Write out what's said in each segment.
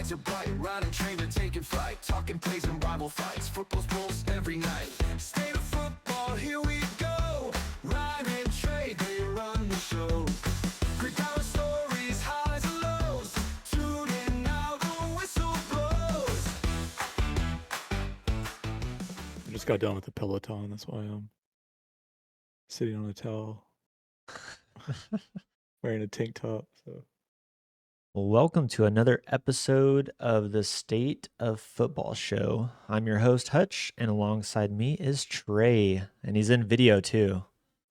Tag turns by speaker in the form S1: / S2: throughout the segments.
S1: lights are bright, riding train to taking flight, talking plays and rival fights, football's pulse every night. State of football, here we go. Ryan and Trey, they run the show. Great power stories, highs and lows. Tune in now, the whistle blows.
S2: I just got done with the Peloton. That's why I'm sitting on a towel, wearing a tank top. So
S3: Well, welcome to another episode of the State of Football Show. I'm your host, Hutch, and alongside me is Trey, and he's in video too.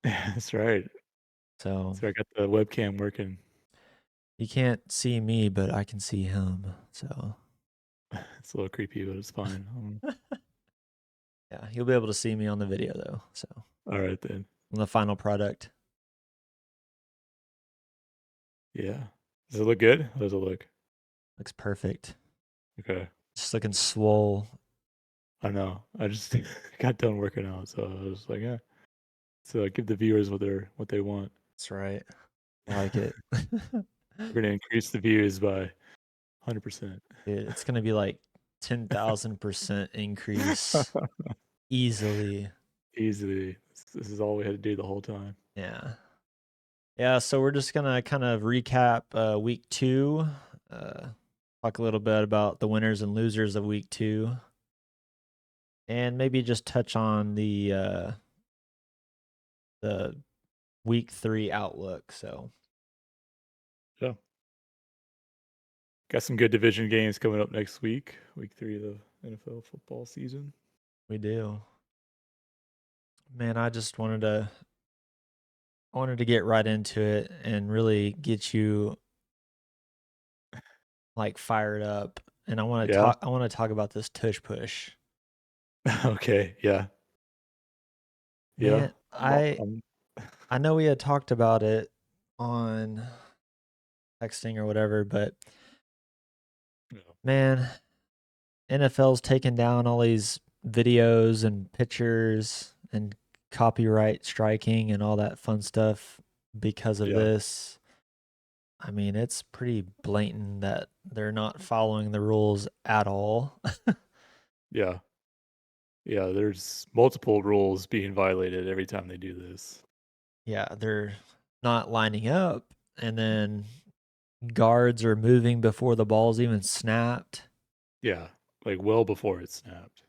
S2: that's right.
S3: So
S2: So I got the webcam working.
S3: you can't see me, but I can see him. So
S2: It's a little creepy, but it's fine.
S3: yeah, you'll be able to see me on the video though. So
S2: All right then.
S3: on the final product.
S2: Yeah. Does it look good? How does it look?
S3: Looks perfect.
S2: Okay.
S3: Just looking swole.
S2: I know. I just got done working out, so I was like, yeah. So give the viewers what they want.
S3: That's right. I like it.
S2: We're gonna increase the views by 100%.
S3: Dude, it's gonna be like 10,000% increase easily.
S2: Easily. This is all we had to do the whole time.
S3: Yeah. Yeah, so we're just gonna kind of recap week 2, talk a little bit about the winners and losers of week 2, and maybe just touch on the week 3 outlook. So
S2: Yeah. Got some good division games coming up next week. Week 3 of the NFL football season.
S3: we do. Man, I just wanted to get right into it and really get you like fired up. And I want to
S2: Yeah.
S3: talk about this tush push.
S2: Okay. Yeah. Yeah.
S3: Man, I know we had talked about it on texting or whatever, but
S2: Yeah.
S3: man, NFL's taking down all these videos and pictures and copyright striking and all that fun stuff because of
S2: Yeah.
S3: this. I mean, it's pretty blatant that they're not following the rules at all.
S2: Yeah. Yeah. There's multiple rules being violated every time they do this.
S3: Yeah, they're not lining up, and then guards are moving before the ball's even snapped.
S2: Yeah. Like well before it snapped.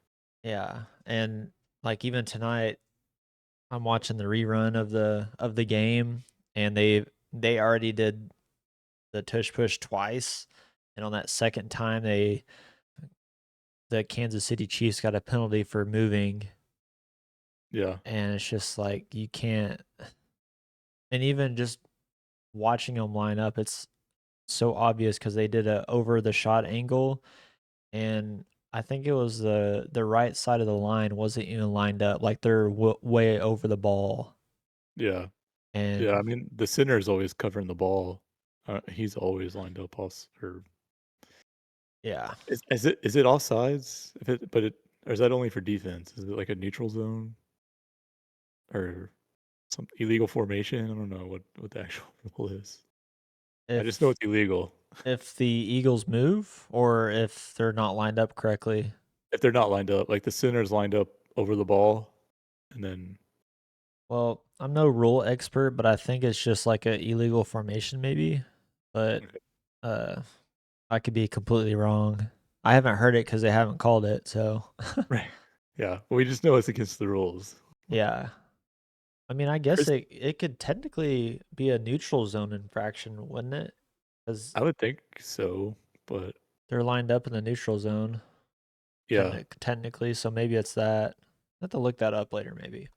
S3: Yeah, and like even tonight, I'm watching the rerun of the game, and they already did the tush push twice, and on that second time, the Kansas City Chiefs got a penalty for moving,
S2: Yeah.
S3: and it's just like you can't. And even just watching them line up, it's so obvious because they did a over the shot angle, and I think it was the right side of the line wasn't even lined up, like they're way over the ball.
S2: Yeah. Yeah.
S3: And
S2: I mean, the center is always covering the ball. He's always lined up. Or
S3: yeah,
S2: is it offsides? Or is that only for defense? Is it like a neutral zone or some illegal formation? I don't know what the actual rule is. I just know
S3: if
S2: it's illegal
S3: if the Eagles move or if they're not lined up correctly.
S2: if they're not lined up. Like the center's lined up over the ball, and then
S3: Well, I'm no rule expert, but I think it's just like a illegal formation maybe. But
S2: okay.
S3: uh I could be completely wrong. I haven't heard it because they haven't called it, so
S2: Right, yeah. Well, we just know it's against the rules.
S3: yeah. I mean, I guess
S2: Chris,
S3: it could technically be a neutral zone infraction, wouldn't it? Because
S2: I would think so, but
S3: they're lined up in the neutral zone,
S2: yeah.
S3: technically. So maybe it's that. I have to look that up later, maybe.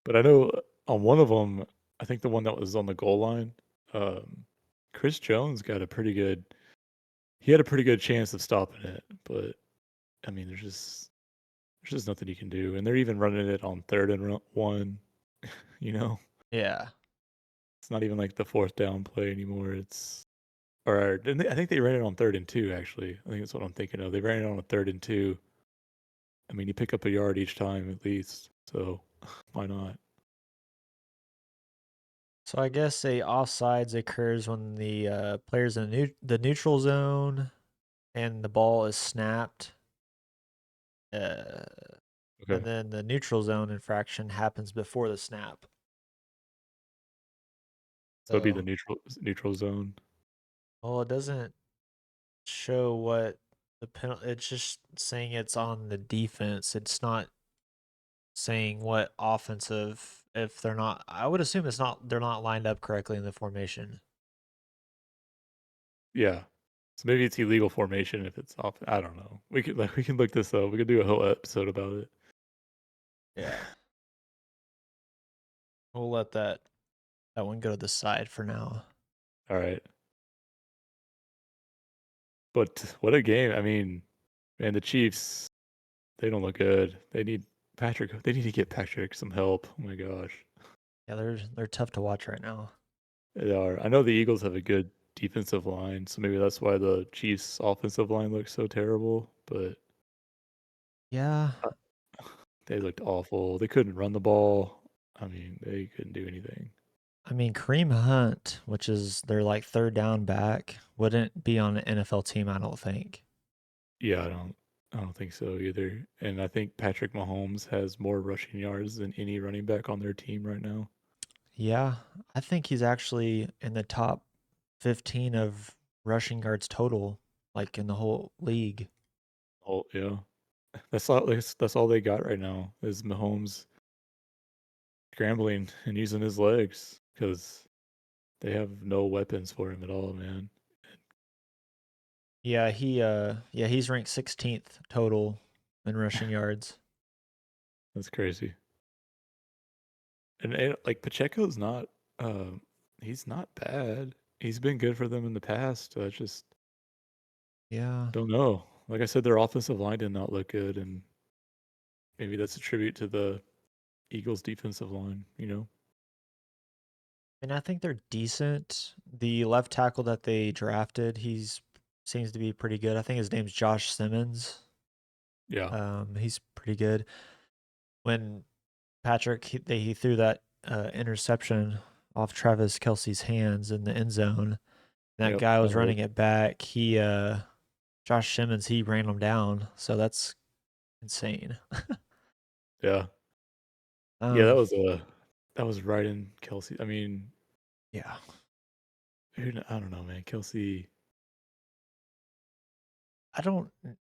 S2: But I know on one of them, I think the one that was on the goal line, Chris Jones got a pretty good. He had a pretty good chance of stopping it, but I mean, there's just nothing you can do, and they're even running it on 3rd and 1. You know,
S3: Yeah.
S2: it's not even like the 4th down play anymore. Or I think they ran it on 3rd and 2. Actually, I think that's what I'm thinking of. They ran it on a 3rd and 2. I mean, you pick up a yard each time at least, so why not?
S3: So I guess a offsides occurs when the player's in the neutral zone and the ball is snapped. Uh,
S2: Okay.
S3: and then the neutral zone infraction happens before the snap.
S2: So it'd be the
S3: So,
S2: neutral zone.
S3: well, it doesn't show what the penalty. It's just saying it's on the defense. It's not saying what offensive. If they're not, I would assume it's not. They're not lined up correctly in the formation.
S2: Yeah. So maybe it's illegal formation if it's off. I don't know. We can look this up. We could do a whole episode about it.
S3: Yeah. We'll let that one go to the side for now.
S2: All right. But what a game. I mean, man, the Chiefs, they don't look good. They need Patrick. They need to get Patrick some help. Oh my gosh.
S3: Yeah, they're tough to watch right now.
S2: They are. I know the Eagles have a good defensive line, so maybe that's why the Chiefs' offensive line looks so terrible. But
S3: Yeah,
S2: they looked awful. They couldn't run the ball. I mean, they couldn't do anything.
S3: I mean Kareem Hunt, which is their like third down back, wouldn't be on an NFL team, I don't think.
S2: Yeah, I don't think so either. And I think Patrick Mahomes has more rushing yards than any running back on their team right now.
S3: Yeah, I think he's actually in the top 15 of rushing yards total, like in the whole league.
S2: Oh yeah, that's all they got right now is Mahomes scrambling and using his legs because they have no weapons for him at all, man.
S3: Yeah, he's ranked 16th total in rushing yards.
S2: That's crazy. And like Pacheco's not, he's not bad. He's been good for them in the past. I just
S3: Yeah.
S2: don't know. Like I said, their offensive line did not look good, and maybe that's a tribute to the Eagles' defensive line. You know?
S3: And I think they're decent. The left tackle that they drafted, he's seems to be pretty good. I think his name's Josh Simmons.
S2: Yeah,
S3: He's pretty good. When Patrick he threw that interception off Travis Kelsey's hands in the end zone, that
S2: yep.
S3: guy
S2: I
S3: was
S2: heard.
S3: running it back. Josh Simmons, he ran him down. So that's insane.
S2: Yeah, yeah.
S3: Um,
S2: That was right in Kelsey. I mean,
S3: yeah.
S2: I don't know, man. Kelsey.
S3: I don't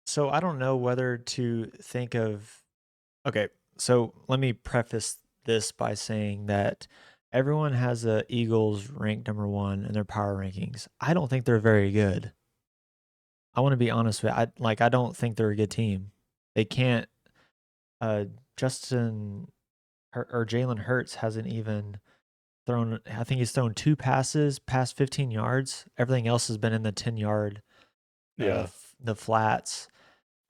S3: so I don't know whether to think of. Okay, so let me preface this by saying that everyone has the Eagles ranked number 1 in their power rankings. I don't think they're very good. I want to be honest with you. I don't think they're a good team. They can't uh Justin or Jalen Hurts hasn't even thrown, I think he's thrown 2 passes past 15 yards. Everything else has been in the 10-yard
S2: Yeah,
S3: the flats.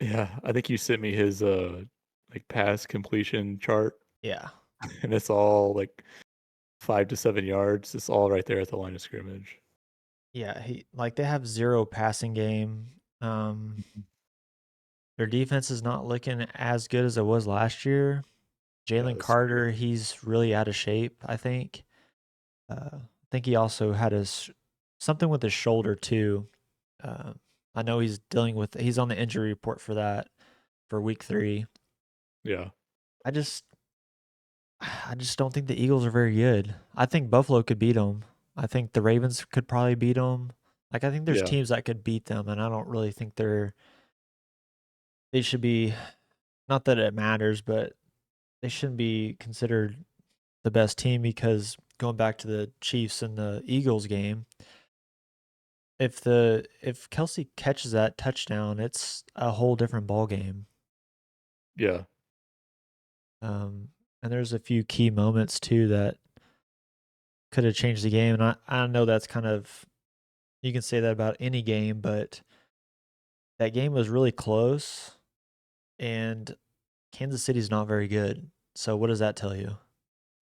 S2: yeah. I think you sent me his like pass completion chart,
S3: Yeah.
S2: and it's all like 5 to 7 yards. It's all right there at the line of scrimmage.
S3: Yeah, they have 0 passing game.
S2: Mhm.
S3: Their defense is not looking as good as it was last year.
S2: Yeah,
S3: Jalen
S2: that's true.
S3: Carter, he's really out of shape, I think. I think he also had something with his shoulder too. Uh, I know he's on the injury report for that for week 3.
S2: Yeah,
S3: I just I just don't think the Eagles are very good. I think Buffalo could beat them. I think the Ravens could probably beat them. Like I think there's
S2: yeah,
S3: teams that could beat them, and I don't really think they should be. Not that it matters, but they shouldn't be considered the best team because going back to the Chiefs and the Eagles game, if Kelsey catches that touchdown, it's a whole different ball game.
S2: yeah,
S3: Um, and there's a few key moments too that could have changed the game. And I know that's kind of, you can say that about any game, but that game was really close and Kansas City's not very good. So what does that tell you?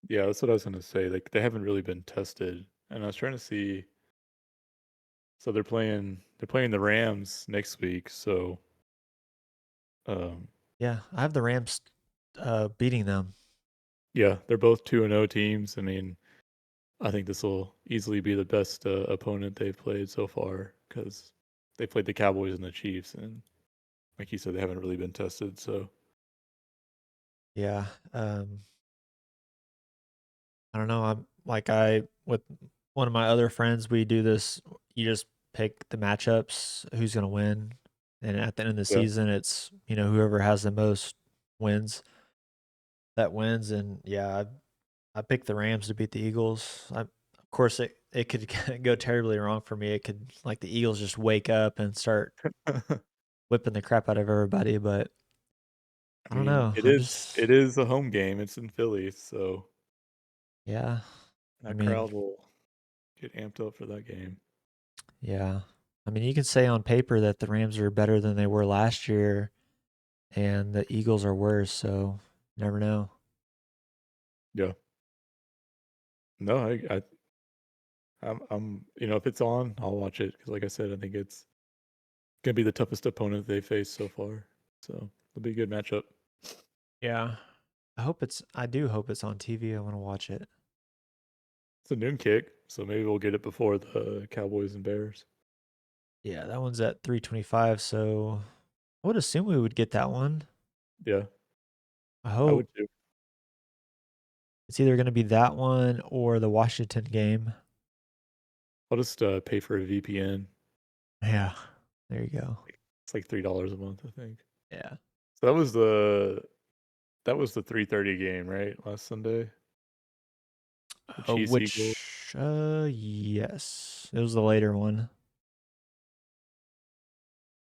S2: yeah. That's what I was gonna say. Like they haven't really been tested, and I was trying to see. So they're playing the Rams next week. So um,
S3: Yeah, I have the Rams beating them.
S2: yeah, they're both 2-0 teams. I mean, I think this will easily be the best opponent they've played so far because they played the Cowboys and the Chiefs, and like you said, they haven't really been tested. So
S3: Yeah. I don't know. I'm like I with one of my other friends, we do this. You just pick the matchups, who's gonna win, and at the end of the
S2: yeah,
S3: season, it's whoever has the most wins that wins. And yeah, I picked the Rams to beat the Eagles. Of course, it could go terribly wrong for me. It could like the Eagles just wake up and start whipping the crap out of everybody. But
S2: I
S3: I don't
S2: mean,
S3: know.
S2: it
S3: I'm
S2: is
S3: just
S2: it is a home game. It's in Philly, so
S3: yeah. I
S2: that
S3: mean,
S2: crowd will get amped up for that game.
S3: yeah. I mean, you can say on paper that the Rams are better than they were last year, and the Eagles are worse. So never know.
S2: Yeah. No, I'm if it's on, I'll watch it because, like I said, I think it's gonna be the toughest opponent they faced so far. So it'll be a good matchup.
S3: Yeah. I do hope it's on TV. I want to watch it.
S2: It's a noon kick, so maybe we'll get it before the Cowboys and Bears.
S3: Yeah, that one's at 3:25, so I would assume we would get that one.
S2: Yeah,
S3: I
S2: I would
S3: hope
S2: too.
S3: it's either going to be that one or the Washington game.
S2: I'll just pay for a VPN.
S3: Yeah. There you go.
S2: It's like $3 a month, I think.
S3: Yeah.
S2: So that was the 3:30 game, right? Last Sunday, the Chiefs Eagles.
S3: Which yes. It was the later one.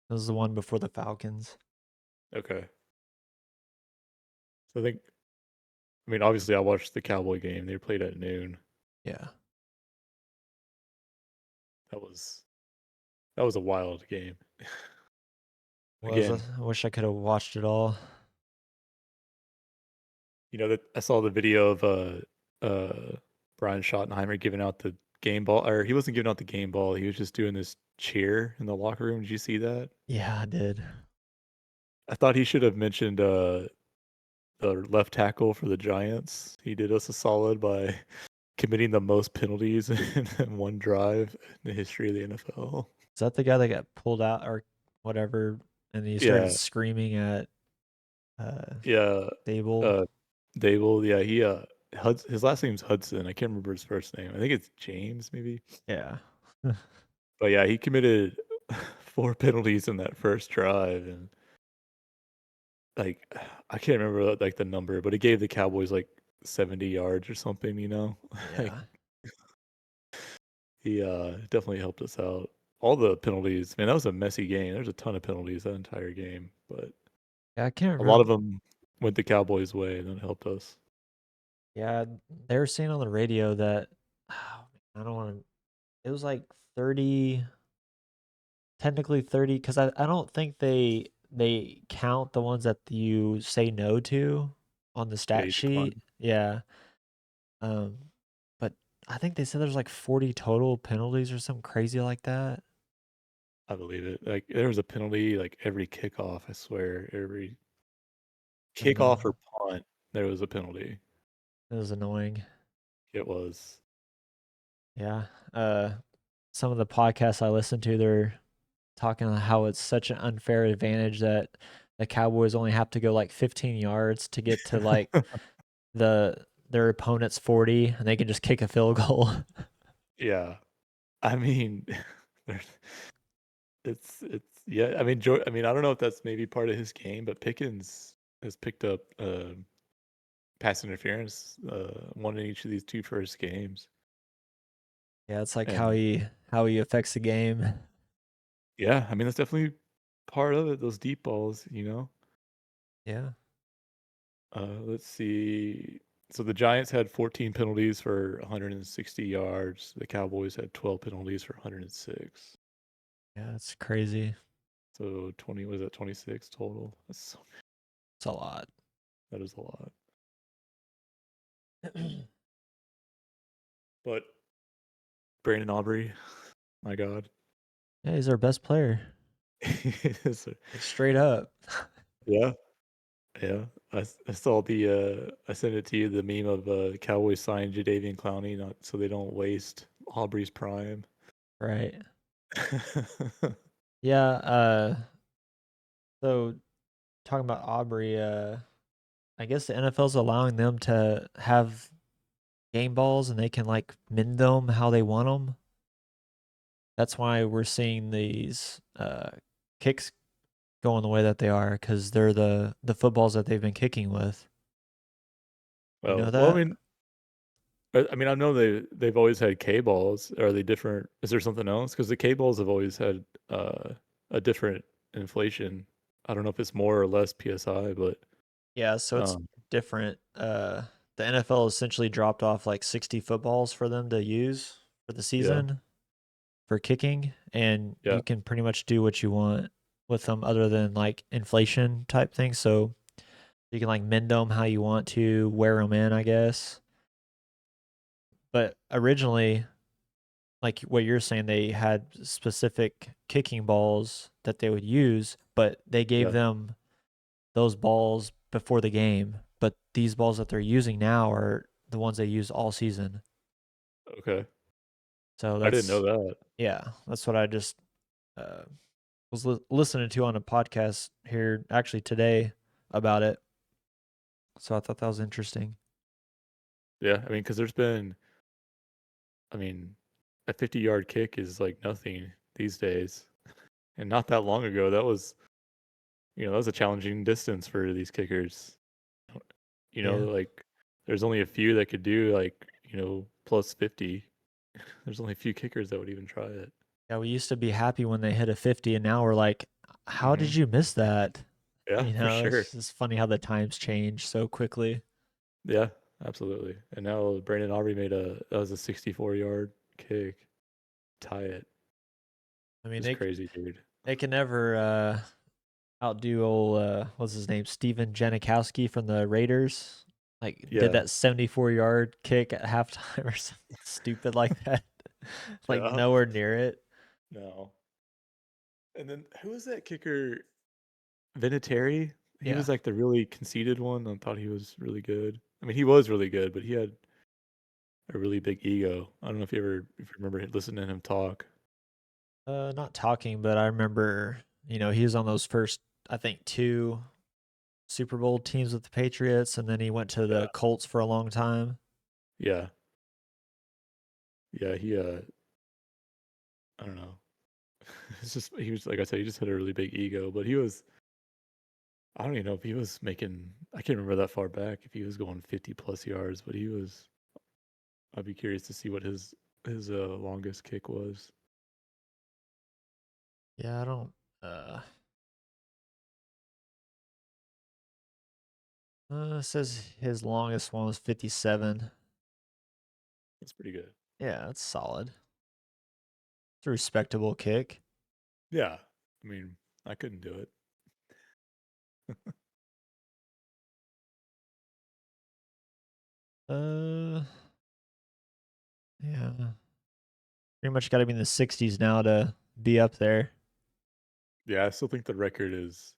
S3: It was the one before the Falcons.
S2: Okay, so I mean, obviously, I watched the Cowboy game. They played at noon.
S3: Yeah.
S2: That was that was a wild game.
S3: Was
S2: Again,
S3: I wish I could have watched it all.
S2: that I saw the video of Brian Schottenheimer giving out the game ball, or he wasn't giving out the game ball. He was just doing this cheer in the locker room. Did you see that?
S3: Yeah, I did.
S2: I thought he should have mentioned the left tackle for the Giants. He did us a solid by committing the most penalties in one drive in the history of the NFL.
S3: Is that the guy that got pulled out or whatever and he started
S2: Yeah,
S3: screaming at uh
S2: yeah.
S3: Dable?
S2: Uh, Dable, yeah, his last name's Hudson. I can't remember his first name. I think it's James, maybe.
S3: Yeah.
S2: But yeah, he committed 4 penalties in that first drive, and like I can't remember like the number, but it gave the Cowboys like 70 yards or something. Like
S3: Yeah.
S2: he definitely helped us out. All the penalties, man, that was a messy game. There's a ton of penalties that entire game, but
S3: Yeah, I can't
S2: a lot of
S3: remember.
S2: them went the Cowboys' way, and that helped us.
S3: Yeah, they were saying on the radio that oh, I don't want to. It was like 30, technically 30, because I don't think they count the ones that you say no to on the
S2: Yeah,
S3: stat
S2: you
S3: sheet.
S2: declined.
S3: Yeah. Um, but I think they said there's like 40 total penalties or something crazy like that.
S2: I believe it. Like there was a penalty like every kickoff. I swear, every
S3: I don't
S2: kickoff or
S3: know.
S2: punt, there was a penalty.
S3: It was annoying.
S2: It was.
S3: Yeah. Some of the podcasts I listen to, they're talking about how it's such an unfair advantage that the Cowboys only have to go like 15 yards to get to like their opponent's 40 and they can just kick a field goal.
S2: Yeah, I mean, there's it's yeah. I mean, I mean, I don't know if that's maybe part of his game, but Pickens has picked up pass interference, one in each of these two first games,
S3: Yeah, it's like how
S2: and
S3: he affects the game.
S2: yeah, I mean that's definitely part of it. Those deep balls.
S3: Yeah.
S2: Let's see. So the Giants had 14 penalties for 160 yards. The Cowboys had 12 penalties for 106.
S3: Yeah, it's crazy.
S2: So 20 was that 26 total?
S3: It's a lot.
S2: That is a lot. But Brandon Aubrey, my God.
S3: Yeah, he's our best player.
S2: Yes, sir.
S3: Like straight up.
S2: Yeah. Yeah, I saw I sent it to you, the meme of Cowboys signed Jadeveon Clowney not so they don't waste Aubrey's prime.
S3: Right. Yeah. So talking about Aubrey, I guess the NFL's allowing them to have game balls and they can like mend them how they want them. That's why we're seeing these kicks going the way that they are because they're the footballs that they've been kicking with. You know
S2: Well, I
S3: that?
S2: mean, I know they've always had K balls. Are they different? Is there something else? Because the K balls have always had a different inflation. I don't know if it's more or less PSI, but
S3: Yeah, so it's
S2: um,
S3: different. The NFL essentially dropped off like 60 footballs for them to use for the
S2: yeah,
S3: season for kicking, and
S2: yeah,
S3: you can pretty much do what you want with them other than like inflation type things. So you can like mend them how you want to, wear them in, I guess. But originally, like what you're saying, they had specific kicking balls that they would use, but they gave
S2: yeah.
S3: them those balls before the game. But these balls that they're using now are the ones they use all season.
S2: Okay,
S3: So
S2: I didn't know
S3: that's,
S2: that.
S3: yeah, that's what I just uh, was listening to on a podcast here actually today about it. So I thought that was interesting.
S2: Yeah, I mean, because there's been, I mean, a 50-yard kick is like nothing these days, and not that long ago, that was a challenging distance for these kickers.
S3: Yeah.
S2: Like there's only a few that could do like, plus 50. There's only a few kickers that would even try it.
S3: Yeah, we used to be happy when they hit a 50, and now we're like, how
S2: Hmm.
S3: did you miss that?
S2: Yeah, for sure.
S3: It's just funny how the times change so quickly.
S2: Yeah, absolutely. And now Brandon Aubrey that was a 64-yard kick, tie it.
S3: I mean,
S2: It's crazy, dude.
S3: they can never outdo old what's his name, Steven Janikowski from the Raiders. Like did
S2: Yeah,
S3: that 74-yard kick at halftime or something stupid like that. Like
S2: yeah.
S3: nowhere near it.
S2: No. And then who was that kicker? Vinatieri? He
S3: Yeah.
S2: was like the really conceited one. I thought he was really good. I mean, he was really good, but he had a really big ego. I don't know if you remember listening to him talk.
S3: Not talking, but I remember, he was on those first, I think, two Super Bowl teams with the Patriots, and then he went to
S2: Yeah.
S3: the Colts for a long time.
S2: Yeah. Yeah, I don't know. It's just he was like I said, he just had a really big ego, but I don't even know if he was making I can't remember that far back if he was going 50 plus yards, but I'd be curious to see what his longest kick was.
S3: Yeah, I don't. Uh, it says his longest one was 57.
S2: That's pretty good.
S3: Yeah, that's solid. It's a respectable kick.
S2: Yeah. I mean, I couldn't do it.
S3: Uh, yeah, pretty much got to be in the 60s now to be up there.
S2: Yeah, I still think the record is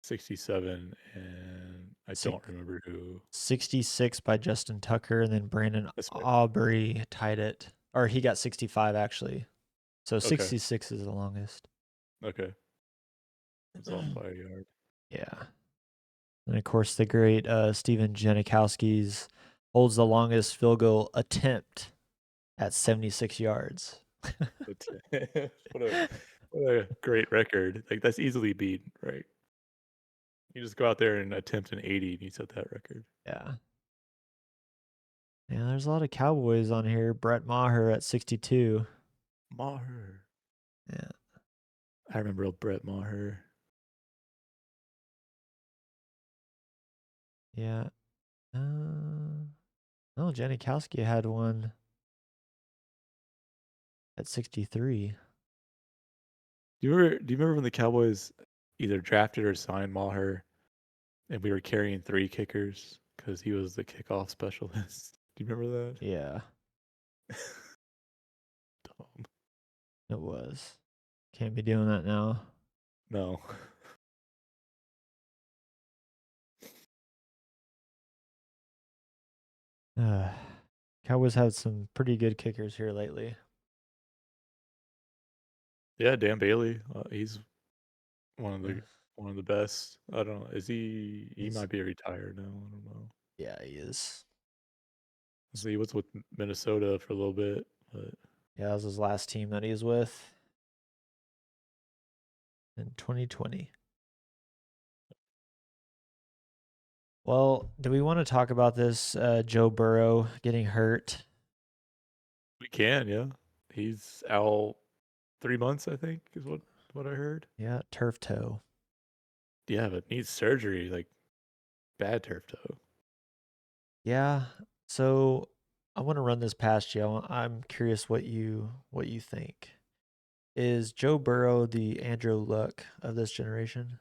S2: 67, and I
S3: Six,
S2: don't remember who.
S3: 66 by Justin Tucker, and then Brandon
S2: That's right.
S3: Aubrey tied it, or he got 65 actually. So
S2: Okay.
S3: 66 is the longest.
S2: Okay. It's off by a yard.
S3: Yeah. And of course, the great Steven Janikowski's holds the longest field goal attempt at 76 yards.
S2: But what a great record. Like that's easily beat, right? You just go out there and attempt an 80 and you set that record.
S3: Yeah. Yeah, there's a lot of Cowboys on here. Brett Maher at 62.
S2: Maher.
S3: Yeah.
S2: I remember old Brett Maher.
S3: Yeah. No, Janikowski had one at 63.
S2: Do you remember when the Cowboys either drafted or signed Maher and we were carrying 3 kickers because he was the kickoff specialist? Do you remember
S3: Yeah,
S2: that? Dumb.
S3: it was. Can't be doing that now.
S2: No.
S3: Cowboys had some pretty good kickers here lately.
S2: Yeah, Dan Bailey. He's one of
S3: Yeah.
S2: the best. I don't know. Is he? He
S3: He's
S2: might be retired now. I don't know.
S3: yeah, he is.
S2: So he was with Minnesota for a little bit, but
S3: Yeah, that was his last team that he was with in 2020. Well, do we want to talk about this Joe Burrow getting hurt?
S2: we can. Yeah, he's out 3 months. I think is what I heard.
S3: Yeah, turf toe.
S2: Yeah, but needs surgery. Like bad turf toe.
S3: Yeah. So I want to run this past you. I'm curious what you think. Is Joe Burrow the Andrew Luck of this generation?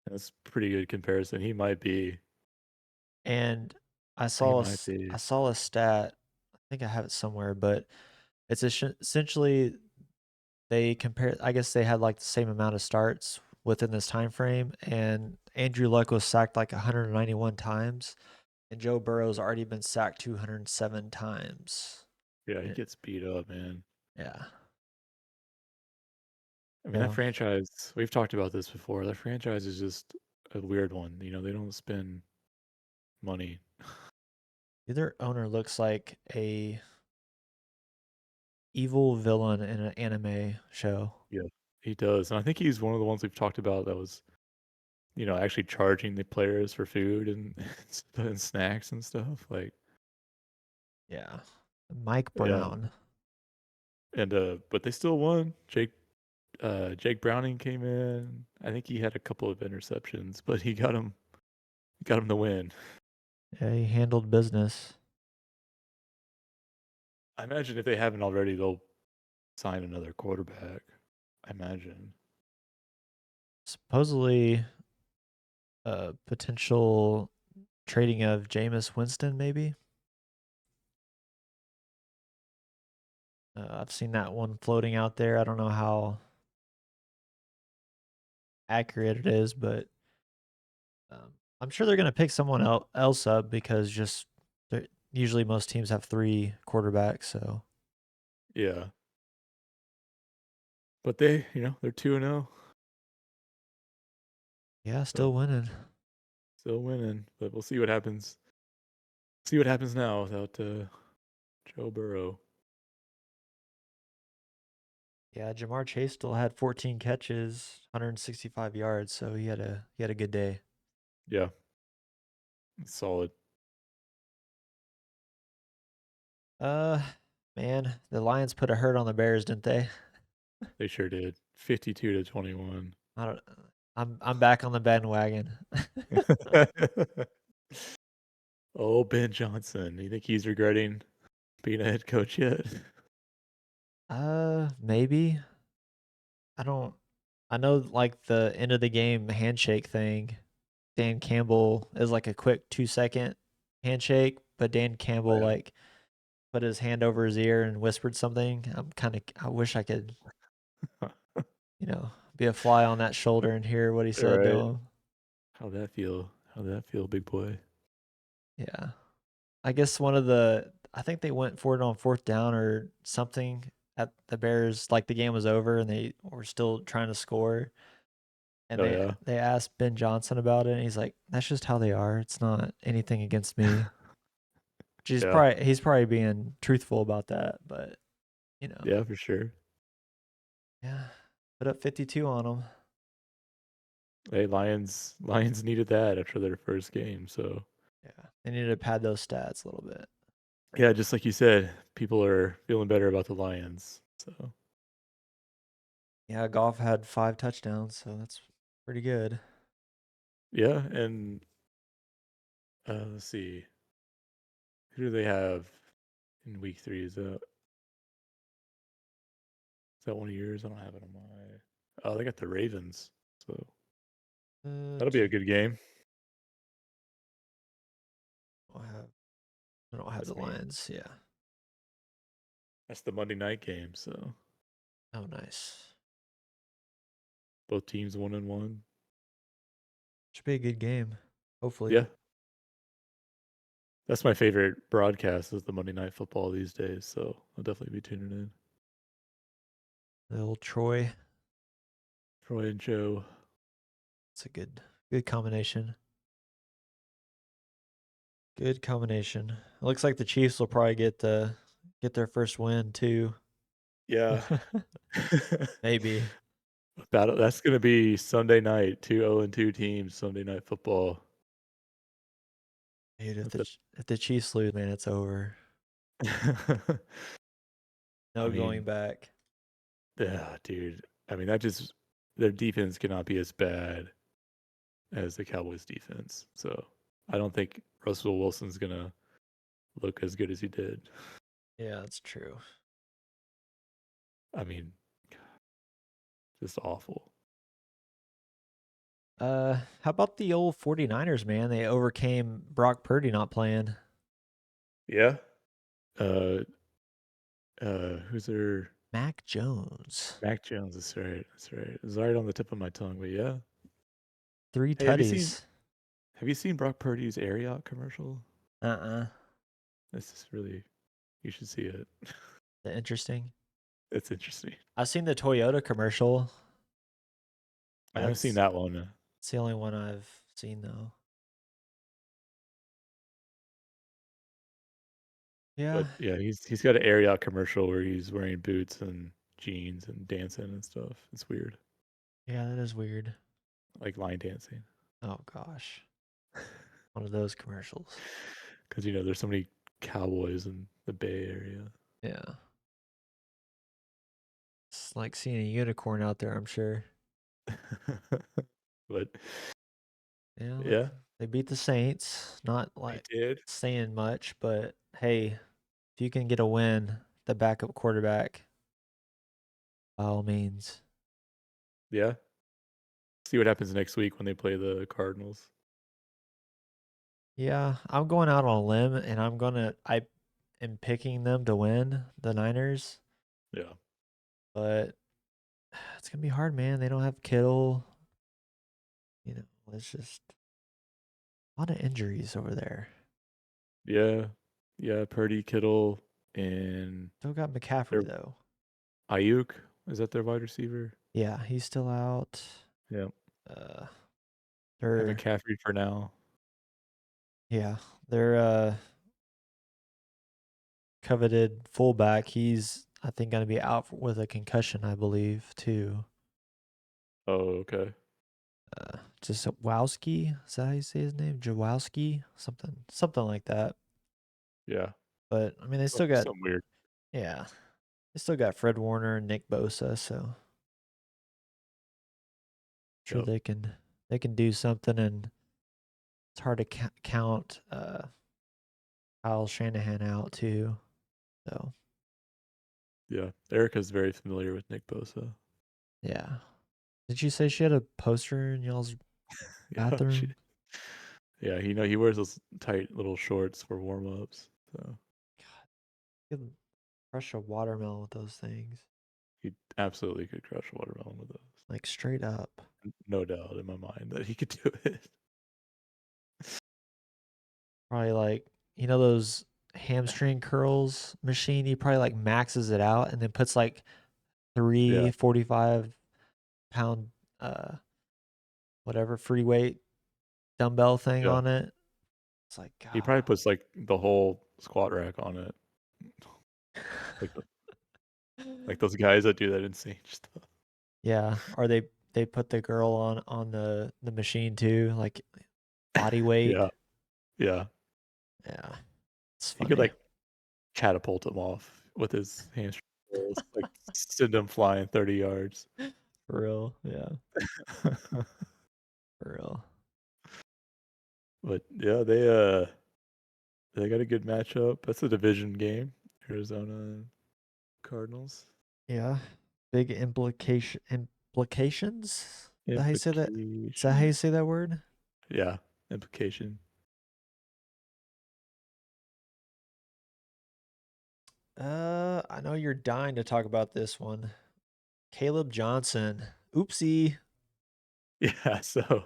S2: That's a pretty good comparison. He might be.
S3: And I
S2: He
S3: saw
S2: might be.
S3: I saw a stat. I think I have it somewhere, but it's essentially they compare. I guess they had like the same amount of starts within this time frame, and Andrew Luck was sacked like 191 times, and Joe Burrow's already been sacked 207 times.
S2: Yeah, he
S3: Eh,
S2: gets beat up, man.
S3: Yeah.
S2: I mean, that
S3: So
S2: franchise, we've talked about this before. That franchise is just a weird one. They don't spend money.
S3: either owner looks like a evil villain in an anime show.
S2: Yeah, he does. And I think he's one of the ones we've talked about that was, actually charging the players for food and, and snacks and stuff. Like,
S3: Yeah. Mike
S2: yeah.
S3: Brown.
S2: And but they still won. Jake Browning came in. I think he had a couple of interceptions, but he got him the win.
S3: Yeah, he handled business.
S2: I imagine if they haven't already, they'll sign another quarterback. I imagine.
S3: Supposedly, potential trading of Jameis Winston, maybe. I've seen that one floating out there. I don't know how accurate it is, but I'm sure they're going to pick someone else up because usually most teams have 3 quarterbacks. So
S2: Yeah. But they're 2-0,
S3: yeah,
S2: so
S3: still winning.
S2: still winning. But we'll see what happens. See what happens now without Joe Burrow.
S3: Yeah, Jamar Chase still had 14 catches, 165 yards, so he had a good day.
S2: Yeah, it's solid.
S3: Uh, man, the Lions put a hurt on the Bears, didn't they?
S2: They sure did. 52-21.
S3: I don't. I'm back on the bandwagon.
S2: Oh, Ben Johnson. You think he's regretting being a head coach yet?
S3: Maybe. I don't. I know like the end of the game handshake thing. Dan Campbell is like a quick 2-second handshake, but Dan Campbell
S2: Oh,
S3: like put his hand over his ear and whispered something. I wish I could,
S2: yeah.
S3: be a fly on that shoulder and hear what he
S2: All
S3: said to
S2: right.
S3: him.
S2: How'd that feel? How'd that feel, big boy?
S3: Yeah. I guess I think they went for it on 4th down or something at the Bears, like the game was over and they were still trying to score. And
S2: Oh
S3: they
S2: yeah.
S3: they asked Ben Johnson about it, and he's like, "That's just how they are. It's not anything against me."
S2: Yeah.
S3: He's probably being truthful about that, but
S2: Yeah, for sure.
S3: yeah, put up 52 on them.
S2: Hey, Lions needed that after their first game, so
S3: Yeah, they need to pad those stats a little bit.
S2: yeah, just like you said, people are feeling better about the Lions. So
S3: Yeah, Goff had 5 touchdowns, so that's pretty good.
S2: yeah, and let's see, who do they have in week 3? Is that one of yours? I don't have it on my. Oh, they got the Ravens, so
S3: Uh,
S2: that'll be a good game.
S3: I don't have I don't have
S2: That's
S3: the
S2: me.
S3: Lions. Yeah.
S2: That's the Monday night game, so
S3: Oh, nice.
S2: both teams 1-1.
S3: Should be a good game. Hopefully.
S2: Yeah, That's my favorite broadcast is the Monday Night Football these days. So I'll definitely be tuning in.
S3: Little Troy.
S2: Troy and Joe.
S3: It's a good combination. Good combination. It looks like the Chiefs will probably get their first win too.
S2: Yeah.
S3: Maybe.
S2: Battle. That's gonna be Sunday night. 2-0-2 teams. Sunday Night Football.
S3: Dude, if
S2: That's
S3: if the Chiefs lose, man, it's over. No
S2: I
S3: going
S2: mean,
S3: back.
S2: yeah, dude. I mean, their defense cannot be as bad as the Cowboys' defense. So I don't think Russell Wilson's gonna look as good as he did.
S3: Yeah, that's true.
S2: I mean, just awful.
S3: How about the old 49ers, man? They overcame Brock Purdy not playing.
S2: Yeah. Who's their
S3: Mac Jones.
S2: Mac Jones? That's right. That's right. It's right on the tip of my tongue, but yeah.
S3: 3
S2: Hey,
S3: tutties.
S2: have you seen Brock Purdy's Air Yacht commercial? This is really, you should see it.
S3: Interesting.
S2: It's interesting.
S3: I've seen the Toyota commercial.
S2: I haven't seen
S3: That's-
S2: that one.
S3: It's the only one I've seen though. Yeah.
S2: But yeah, he's got an Air Yacht commercial where he's wearing boots and jeans and dancing and stuff. It's weird,
S3: Yeah, that is weird.
S2: like line dancing.
S3: Oh gosh. One of those commercials.
S2: Because there's so many cowboys in the Bay Area.
S3: Yeah. It's like seeing a unicorn out there, I'm sure.
S2: But
S3: Yeah.
S2: yeah,
S3: They beat the Saints. Not
S2: they
S3: like
S2: did.
S3: saying much, but hey, if you can get a win, the backup quarterback, by all means.
S2: Yeah. See what happens next week when they play the Cardinals.
S3: Yeah, I'm going out on a limb and I am picking them to win, the Niners,
S2: Yeah.
S3: but it's gonna be hard, man. They don't have Kittle. It's just a lot of injuries over there.
S2: Yeah. Yeah. Purdy, Kittle, and
S3: Still got McCaffrey
S2: They're-
S3: though.
S2: Ayuk. Is that their wide receiver?
S3: Yeah, he's still out.
S2: Yeah.
S3: Uh,
S2: And
S3: they're
S2: McCaffrey for now.
S3: yeah, their coveted fullback. He's I think gonna be out with a concussion, I believe, too.
S2: Oh, okay.
S3: Jawowski, is that how you say his name? Jawowski, something like that.
S2: Yeah.
S3: But I mean, they still got
S2: Something weird.
S3: yeah, they still got Fred Warner and Nick Bosa, so sure
S2: Yep.
S3: they can do something, and it's hard to count Kyle Shanahan out too. So
S2: Yeah. Erica's very familiar with Nick Bosa.
S3: yeah, did you say she had a poster in y'all's
S2: Yeah.
S3: bathroom?
S2: Yeah. He wears those tight little shorts for warm ups. So
S3: God, you could crush a watermelon with those things,
S2: he absolutely could crush a watermelon with those.
S3: like straight up.
S2: No doubt in my mind that he could do it.
S3: Probably like those hamstring curls machine. He probably like maxes it out and then puts like three
S2: Yeah.
S3: 45-pound whatever free weight dumbbell thing
S2: Yeah.
S3: on it. It's like
S2: He probably
S3: God.
S2: puts like the whole squat rack on it. Like those guys that do that insane stuff.
S3: Yeah, or they put the girl on the machine too, like body weight.
S2: Yeah. Yeah.
S3: Yeah, it's
S2: He
S3: funny.
S2: could like catapult him off with his hamstring curls, like send him flying 30 yards.
S3: For real, yeah, for real.
S2: But yeah, they got a good matchup. That's a division game. Arizona and Cardinals.
S3: Yeah, big implications. Is that how you say that? Is that how
S2: Implication.
S3: you say that word?
S2: Yeah, implication.
S3: I know you're dying to talk about this one. Caleb Johnson. Oopsie.
S2: Yeah, so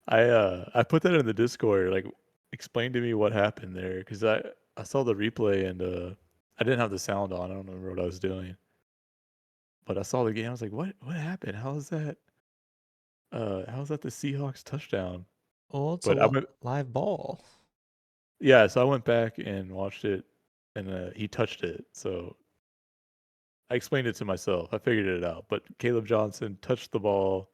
S2: I put that in the Discord. Like explain to me what happened there, because I saw the replay and I didn't have the sound on. I don't remember what I was doing, but I saw the game. I was like, what happened? How is that the Seahawks touchdown?
S3: Well, it's a
S2: But I went,
S3: live ball.
S2: yeah, so I went back and watched it, and he touched it. So I explained it to myself. I figured it out. But Caleb Johnson touched the ball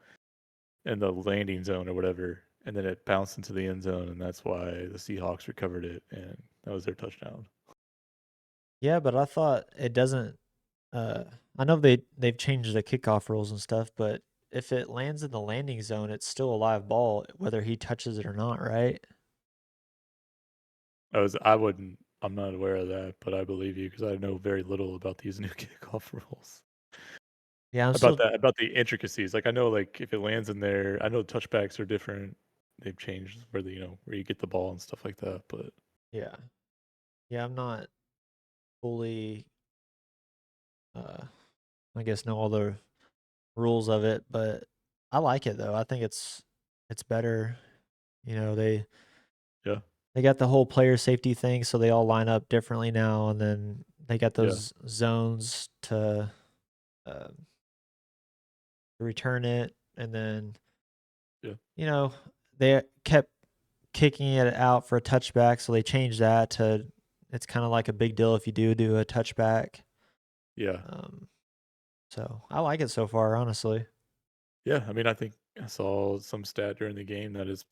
S2: in the landing zone or whatever, and then it bounced into the end zone, and that's why the Seahawks recovered it, and that was their touchdown.
S3: Yeah, but I thought it doesn't. I know they've changed the kickoff rules and stuff, but if it lands in the landing zone, it's still a live ball, whether he touches it or not, right?
S2: I'm not aware of that, but I believe you because I know very little about these new kickoff rules.
S3: Yeah, I'm still.
S2: About the intricacies. Like I know, like if it lands in there, I know touchbacks are different. They've changed where where you get the ball and stuff like that. But
S3: Yeah, yeah, I'm not fully. I guess know all the rules of it, but I like it though. I think it's better. You know,
S2: yeah,
S3: they got the whole player safety thing, so they all line up differently now, and then they got
S2: yeah,
S3: those zones uh, to return it, and then
S2: yeah,
S3: you know they kept kicking it out for a touchback, so they changed that to it's kind of like a big deal if you do a touchback.
S2: yeah,
S3: Um, so I like it so far, honestly.
S2: yeah. I mean, I think I saw some stat during the game that has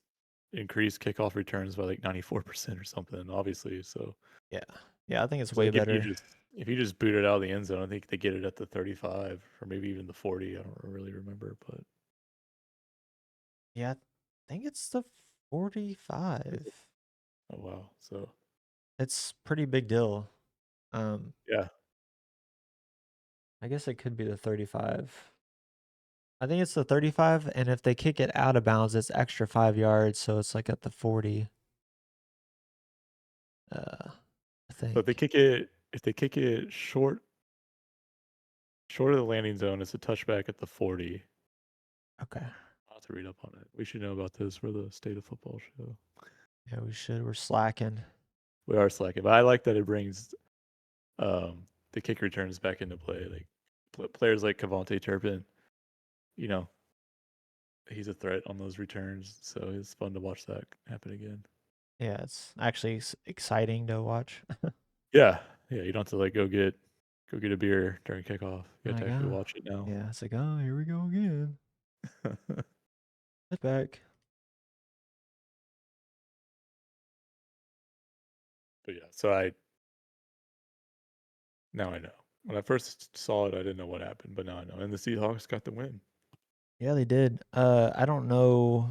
S2: increased kickoff returns by like 94% or something. Obviously, so
S3: Yeah, yeah, I think it's
S2: it's
S3: way
S2: like
S3: better.
S2: if you just boot it out of the end zone, I think they get it at the 35 or maybe even the 40. I don't really remember, but
S3: Yeah, I think it's the 45.
S2: oh wow. So
S3: It's pretty big deal. Um,
S2: yeah,
S3: I guess it could be the 35. I think it's the 35, and if they kick it out of bounds, it's extra 5 yards, so it's like at the 40. I
S2: so
S3: think.
S2: if they kick it short of the landing zone, it's a touchback at the 40.
S3: Okay.
S2: I'll have to read up on it. We should know about this for the State of Football show.
S3: Yeah, we should. We're slacking.
S2: We are slacking, but I like that it brings the kick returns back into play. Like players like Cavante Turpin, you know, he's a threat on those returns, so it's fun to watch that happen again.
S3: Yeah, it's actually exciting to watch.
S2: Yeah, yeah. You don't have to like go get a beer during kickoff. You have to
S3: Like,
S2: actually
S3: oh,
S2: watch it now.
S3: yeah, it's like, oh, here we go again. Get back.
S2: But yeah, now I know. When I first saw it, I didn't know what happened, but now I know. And the Seahawks got the win.
S3: Yeah, they did. I don't know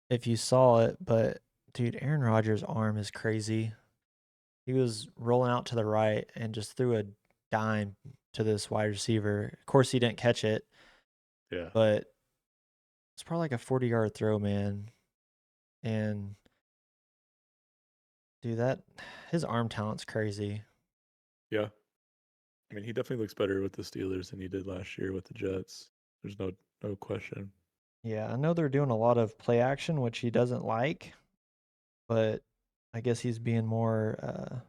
S3: if you saw it, but dude, Aaron Rodgers' arm is crazy. He was rolling out to the right and just threw a dime to this wide receiver. Of course, he didn't catch it,
S2: Yeah,
S3: but it's probably like a 40-yard throw, man. And dude, that his arm talent's crazy.
S2: yeah. I mean, he definitely looks better with the Steelers than he did last year with the Jets. There's no question.
S3: Yeah, I know they're doing a lot of play action, which he doesn't like, but I guess he's being more,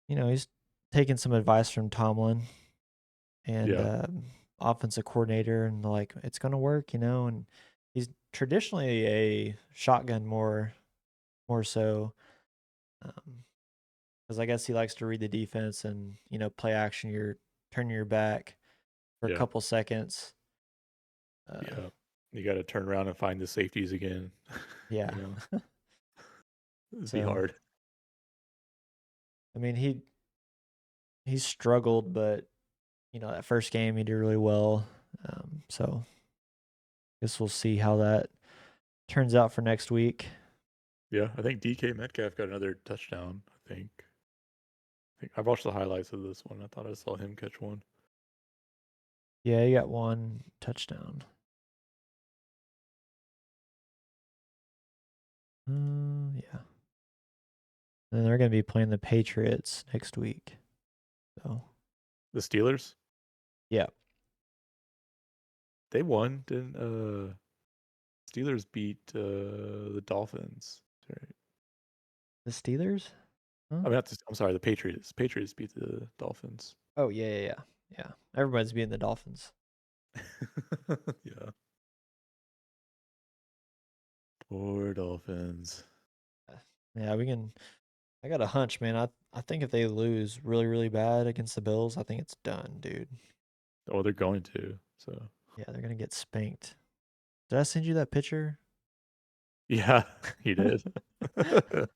S3: he's taking some advice from Tomlin and
S2: Yeah,
S3: offensive coordinator, and like it's gonna work, and he's traditionally a shotgun more so, because I guess he likes to read the defense and play action. You're turning your back for a
S2: yeah,
S3: couple seconds. Uh,
S2: yeah. You got to turn around and find the safeties again.
S3: yeah.
S2: you know, it'd be
S3: So
S2: hard.
S3: I mean he struggled, but that first game he did really well. So guess we'll see how that turns out for next week.
S2: Yeah, I think DK Metcalf got another touchdown. I think I watched the highlights of this one. I thought I saw him catch one.
S3: Yeah, he got one touchdown. Yeah. And they're going to be playing the Patriots next week. So,
S2: The Steelers,
S3: yeah.
S2: they won, didn't Steelers beat the Dolphins. Right.
S3: The Steelers? Huh?
S2: I'm sorry, the Patriots. Patriots beat the Dolphins.
S3: Oh yeah. Everybody's beating the Dolphins.
S2: Yeah. Poor Dolphins.
S3: Yeah, we can. I got a hunch, man. I think if they lose really, really bad against the Bills, I think it's done, dude.
S2: Oh, they're going to. So
S3: Yeah, they're gonna get spanked. Did I send you that picture?
S2: yeah, he did. That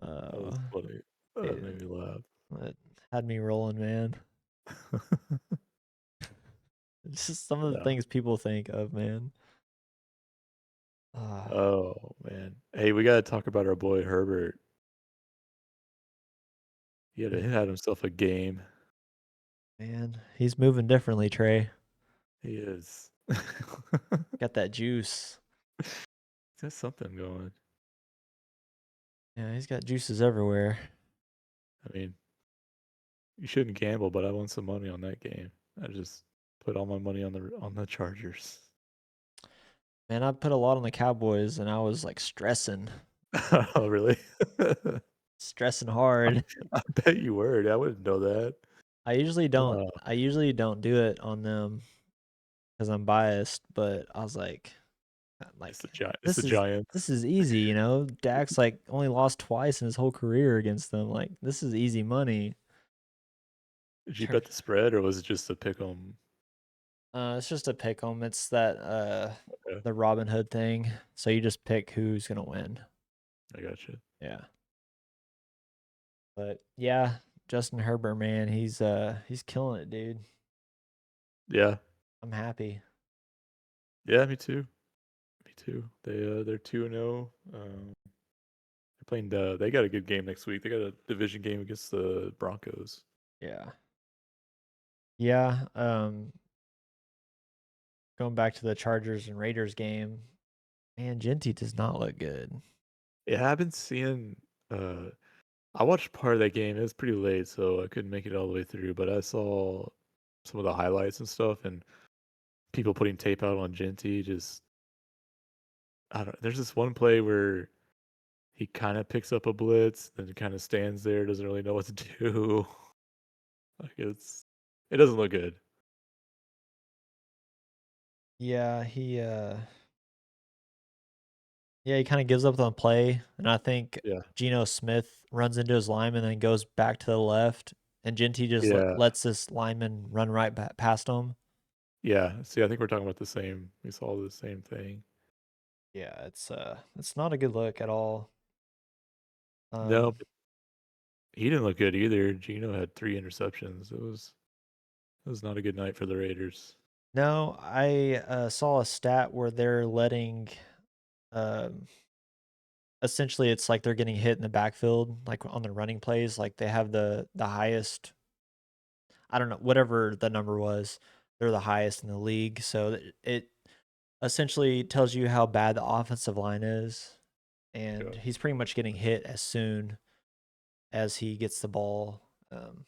S3: Uh,
S2: was funny. That
S3: dude,
S2: made me laugh.
S3: it had me rolling, man. It's just some of the
S2: Yeah.
S3: things people think of, man. Ah,
S2: Oh man. Hey, we gotta talk about our boy Herbert. He had himself a game.
S3: man, he's moving differently, Trey.
S2: He is.
S3: Got that juice.
S2: There's something going.
S3: Yeah, he's got juices everywhere.
S2: I mean, you shouldn't gamble, but I won some money on that game. I just put all my money on the Chargers.
S3: Man, I put a lot on the Cowboys, and I was like stressing,
S2: Oh, really?
S3: stressing hard.
S2: I bet you were. I wouldn't know that.
S3: I usually don't.
S2: Uh,
S3: I usually don't do it on them because I'm biased. But I was like,
S2: it's the Giants. It's
S3: this
S2: the
S3: is
S2: Giants.
S3: this is easy, you know. Dak's like only lost twice in his whole career against them. Like this is easy money.
S2: Did you
S3: Char-
S2: bet the spread, or was it just a pick 'em?
S3: It's just a pick 'em. It's that
S2: Okay,
S3: the Robin Hood thing. So you just pick who's gonna win.
S2: I got you.
S3: Yeah. But yeah, Justin Herbert, man, he's killing it, dude.
S2: Yeah,
S3: I'm happy.
S2: yeah, me too. Me too. They're 2-0. They're playing. They got a good game next week. They got a division game against the Broncos.
S3: Yeah. Yeah. Going back to the Chargers and Raiders game, man, Genty does not look good.
S2: Yeah, I've been seeing. Uh, I watched part of that game. It was pretty late, so I couldn't make it all the way through. But I saw some of the highlights and stuff, and people putting tape out on Genty. Just I don't. There's this one play where he kind of picks up a blitz, then kind of stands there, doesn't really know what to do. Like it doesn't look good.
S3: Yeah, he kind of gives up on play, and I think
S2: Yeah,
S3: Geno Smith runs into his lineman and then goes back to the left, and Genty just
S2: yeah,
S3: lets this lineman run right past him.
S2: yeah. See, I think we're talking about the same. We saw the same thing.
S3: Yeah, it's not a good look at all.
S2: No,
S3: Um,
S2: but he didn't look good either. Gino had 3 interceptions. It was not a good night for the Raiders.
S3: no, I saw a stat where they're letting um essentially it's like they're getting hit in the backfield, like on the running plays, like they have the highest, I don't know, whatever the number was, they're the highest in the league. So it essentially tells you how bad the offensive line is, and
S2: Yeah,
S3: he's pretty much getting hit as soon as he gets the ball. Um,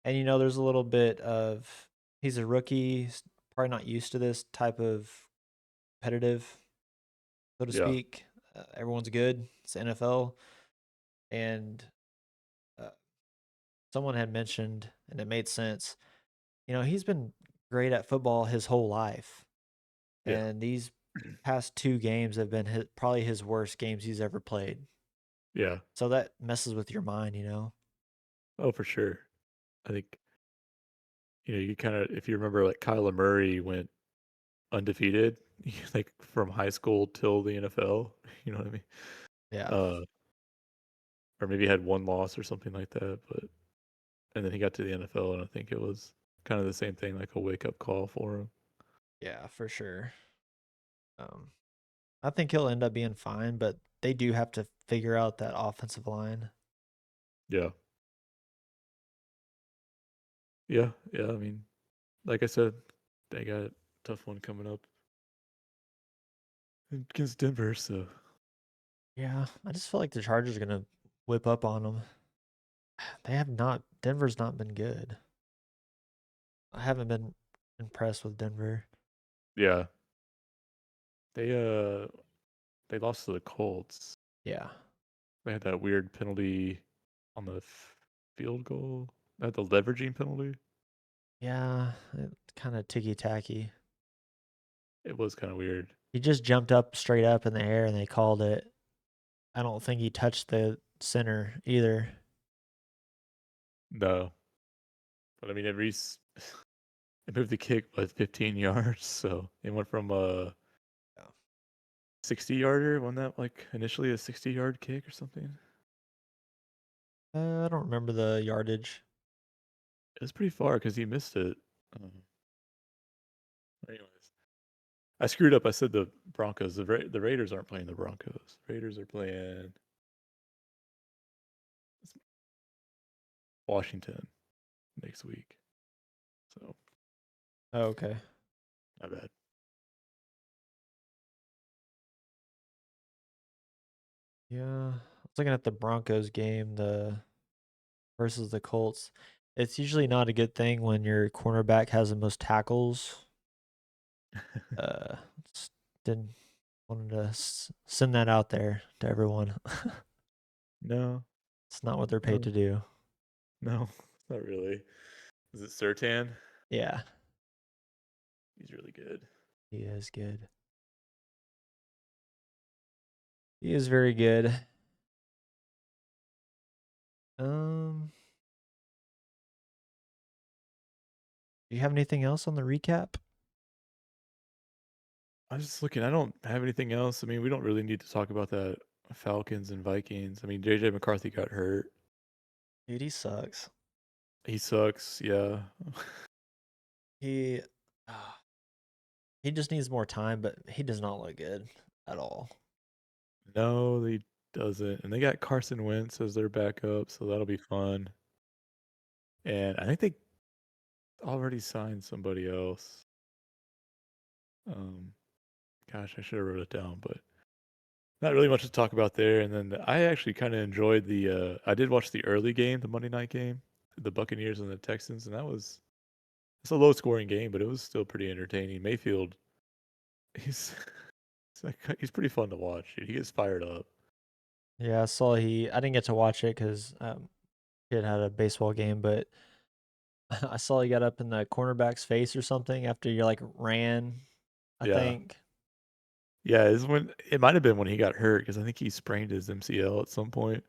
S3: and there's a little bit of he's a rookie, probably not used to this type of competitive, so to
S2: yeah,
S3: speak. Everyone's good. It's the NFL, and uh, someone had mentioned, and it made sense. He's been great at football his whole life,
S2: yeah,
S3: and these past 2 games have been probably his worst games he's ever played.
S2: yeah.
S3: So that messes with your mind.
S2: Oh, for sure. I think you kind of, if you remember, like Kyler Murray went undefeated, like from high school till the NFL. You know what I mean?
S3: Yeah,
S2: Uh, or maybe had one loss or something like that. But and then he got to the NFL, and I think it was kind of the same thing, like a wake up call for him.
S3: yeah, for sure. Um, I think he'll end up being fine, but they do have to figure out that offensive line.
S2: Yeah, yeah, yeah. I mean, like I said, they got a tough one coming up against Denver. So
S3: Yeah, I just feel like the Chargers are gonna whip up on them. They have not. Denver's not been good. I haven't been impressed with Denver.
S2: Yeah. They they lost to the Colts.
S3: Yeah.
S2: They had that weird penalty on the field goal. They had the leveraging penalty.
S3: Yeah, kind of ticky tacky.
S2: It was kind of weird.
S3: He just jumped up straight up in the air and they called it. I don't think he touched the center either.
S2: No. But I mean, it moved the kick by 15 yards, so it went from a
S3: Yeah.
S2: 60-yarder, wasn't that like initially a 60-yard kick or something?
S3: I don't remember the yardage.
S2: It was pretty far because he missed it. Anyways, I screwed up. I said the Broncos. The Raiders aren't playing the Broncos. Raiders are playing Washington next week. So,
S3: Oh, okay.
S2: my bad.
S3: Yeah, I was looking at the Broncos game, the versus the Colts. It's usually not a good thing when your cornerback has the most tackles. Just didn't wanted to send that out there to everyone.
S2: No,
S3: It's not what they're
S2: no,
S3: paid to do.
S2: no, not really. Is it Sertan?
S3: Yeah,
S2: He's really good.
S3: he is good. He is very good. Um, do you have anything else on the recap?
S2: I was just looking. I don't have anything else. I mean, we don't really need to talk about that Falcons and Vikings. I mean, JJ McCarthy got hurt.
S3: Dude, he sucks.
S2: He sucks. Yeah.
S3: He ah, he just needs more time, but he does not look good at all.
S2: No, he doesn't. And they got Carson Wentz as their backup, so that'll be fun. And I think they already signed somebody else. Gosh, I should have wrote it down, but not really much to talk about there. And then I actually kind of enjoyed the. I did watch the early game, the Monday night game, the Buccaneers and the Texans, and it's a low scoring game, but it was still pretty entertaining. Mayfield, he's he's pretty fun to watch. Dude. He gets fired up.
S3: Yeah, I saw I didn't get to watch it because kid had a baseball game, but I saw he got up in the cornerback's face or something after you like ran, I
S2: Yeah,
S3: think.
S2: yeah. It might have been when he got hurt because I think he sprained his MCL at some point.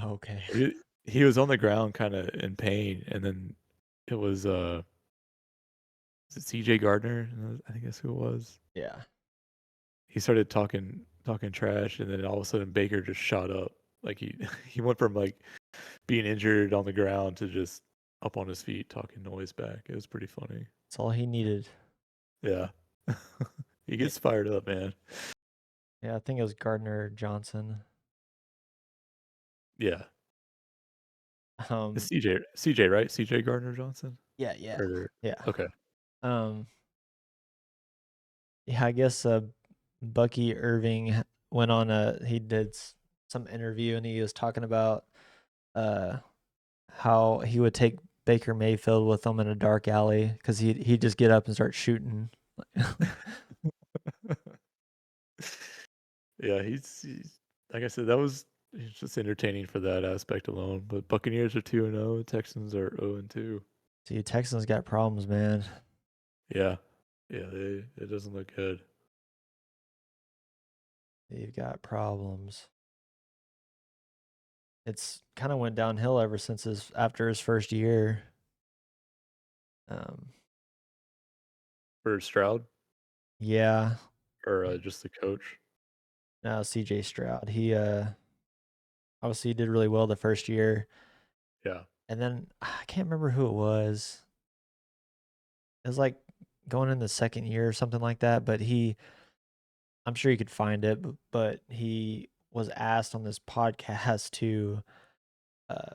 S3: Okay.
S2: He was on the ground kind of in pain, and then it was is it CJ Gardner? I think that's who it was.
S3: Yeah.
S2: He started talking trash, and then all of a sudden Baker just shot up. Like he he went from like being injured on the ground to just up on his feet talking noise back. It was pretty funny.
S3: That's all he needed.
S2: Yeah. He gets fired up, man.
S3: Yeah, I think it was Gardner Johnson.
S2: Yeah.
S3: Um
S2: It's CJ, right? CJ Gardner Johnson?
S3: yeah, yeah.
S2: Or
S3: Yeah.
S2: okay.
S3: Um yeah, I guess Bucky Irving went on he did some interview and he was talking about uh how he would take Baker Mayfield with him in a dark alley because he'd just get up and start shooting.
S2: Yeah, he's like I said, he's just entertaining for that aspect alone. But Buccaneers are 2-0, Texans are 0-2.
S3: See, Texans got problems, man.
S2: Yeah. Yeah, it doesn't look good.
S3: They've got problems. It's kind of went downhill ever since after his first year.
S2: For Stroud
S3: Yeah.
S2: or just the coach.
S3: Now CJ Stroud. He obviously did really well the first year.
S2: Yeah.
S3: And then I can't remember who it was. It was like going in the second year or something like that, but I'm sure you could find it, but he was asked on this podcast to uh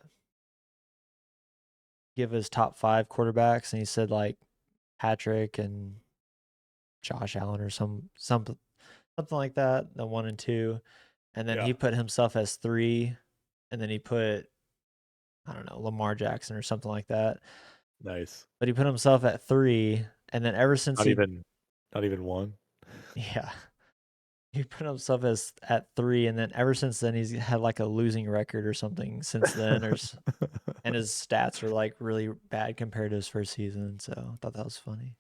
S3: give his top 5 quarterbacks and he said like Patrick and Josh Allen or something like that, the 1 and 2. And then
S2: Yeah.
S3: he put himself as 3 and then he put I don't know, Lamar Jackson or something like that.
S2: Nice.
S3: But he put himself at 3 and then ever since
S2: Not
S3: he
S2: even Not even one.
S3: Yeah. He put himself as at 3, and then ever since then he's had like a losing record or something since then, and his stats are like really bad compared to his first season. So I thought that was funny.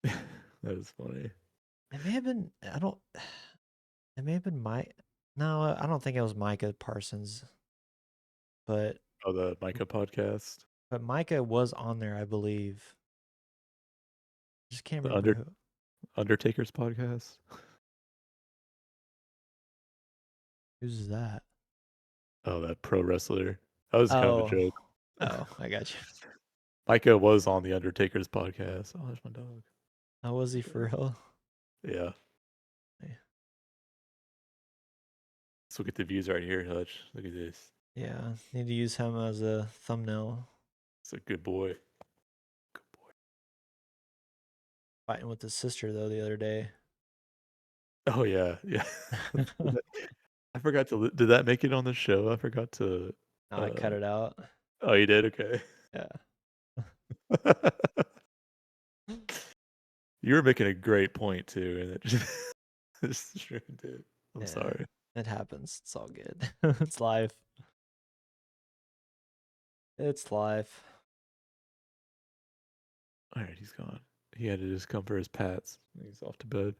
S2: That is funny.
S3: It may have been I don't. It may have been Mike. No, I don't think it was Micah Parsons, but
S2: Oh, the Micah podcast.
S3: Micah was on there, I believe. Just can't
S2: The
S3: remember who.
S2: Undertaker's podcast.
S3: Who's that?
S2: Oh, that pro wrestler. That was kind of a
S3: Oh,
S2: joke.
S3: oh, I got you.
S2: Micah was on the Undertaker's podcast. Oh, there's my dog.
S3: How was he for real?
S2: Yeah.
S3: Yeah.
S2: Let's look at the views right here, Hutch. Look at this.
S3: Yeah, need to use him as a thumbnail.
S2: It's a good boy. Good boy.
S3: Fighting with his sister though the other day.
S2: Oh yeah, yeah. I forgot to. Did that make it on the show? I forgot to.
S3: No, I cut it out.
S2: Oh, you did. Okay.
S3: Yeah.
S2: You were making a great point too, and it just ruined it. I'm
S3: Yeah.
S2: sorry.
S3: It happens. It's all good. It's life. It's life.
S2: All right, he's gone. He had to just come for his pats. He's off to bed.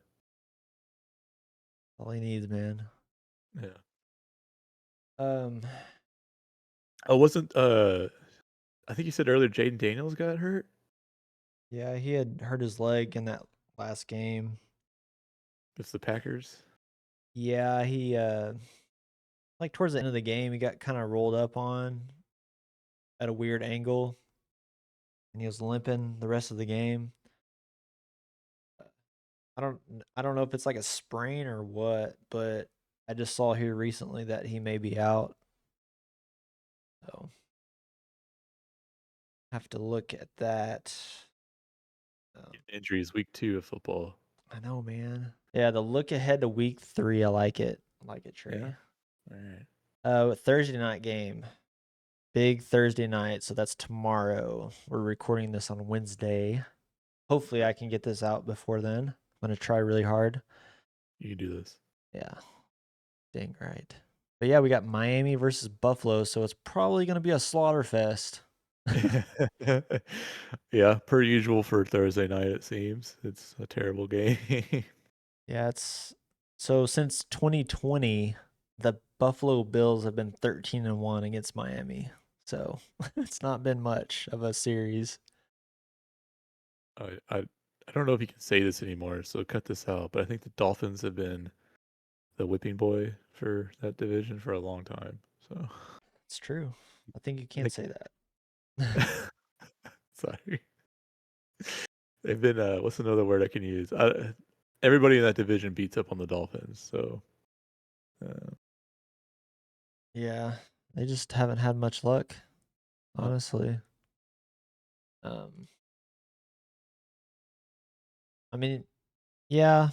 S3: All he needs, man.
S2: Yeah.
S3: Um,
S2: Oh, wasn't I think you said earlier Jaden Daniels got hurt?
S3: yeah, he had hurt his leg in that last game.
S2: It's the Packers.
S3: Yeah, he like towards the end of the game, he got kind of rolled up on at a weird angle, and he was limping the rest of the game. I don't know if it's like a sprain or what, but I just saw here recently that he may be out. So have to look at that.
S2: Injuries week 2 of football.
S3: I know, man. Yeah, the look ahead to week 3, I like it. I like it, Trey.
S2: Yeah. All right.
S3: Thursday night game. Big Thursday night, so that's tomorrow. We're recording this on Wednesday. Hopefully I can get this out before then. I'm going to try really hard.
S2: You can do this.
S3: Yeah. Dang right. But yeah, we got Miami versus Buffalo, so it's probably going to be a slaughter fest.
S2: Yeah, per usual for Thursday night, it seems. It's a terrible game.
S3: Yeah, it's so since 2020, the Buffalo Bills have been 13-1 against Miami. So it's not been much of a series.
S2: I don't know if you can say this anymore, so cut this out, but I think the Dolphins have been the whipping boy for that division for a long time. So
S3: It's true. I think you can say that.
S2: sorry. They've been what's another word I can use? Everybody in that division beats up on the Dolphins, so
S3: Yeah, they just haven't had much luck, honestly. I mean, yeah,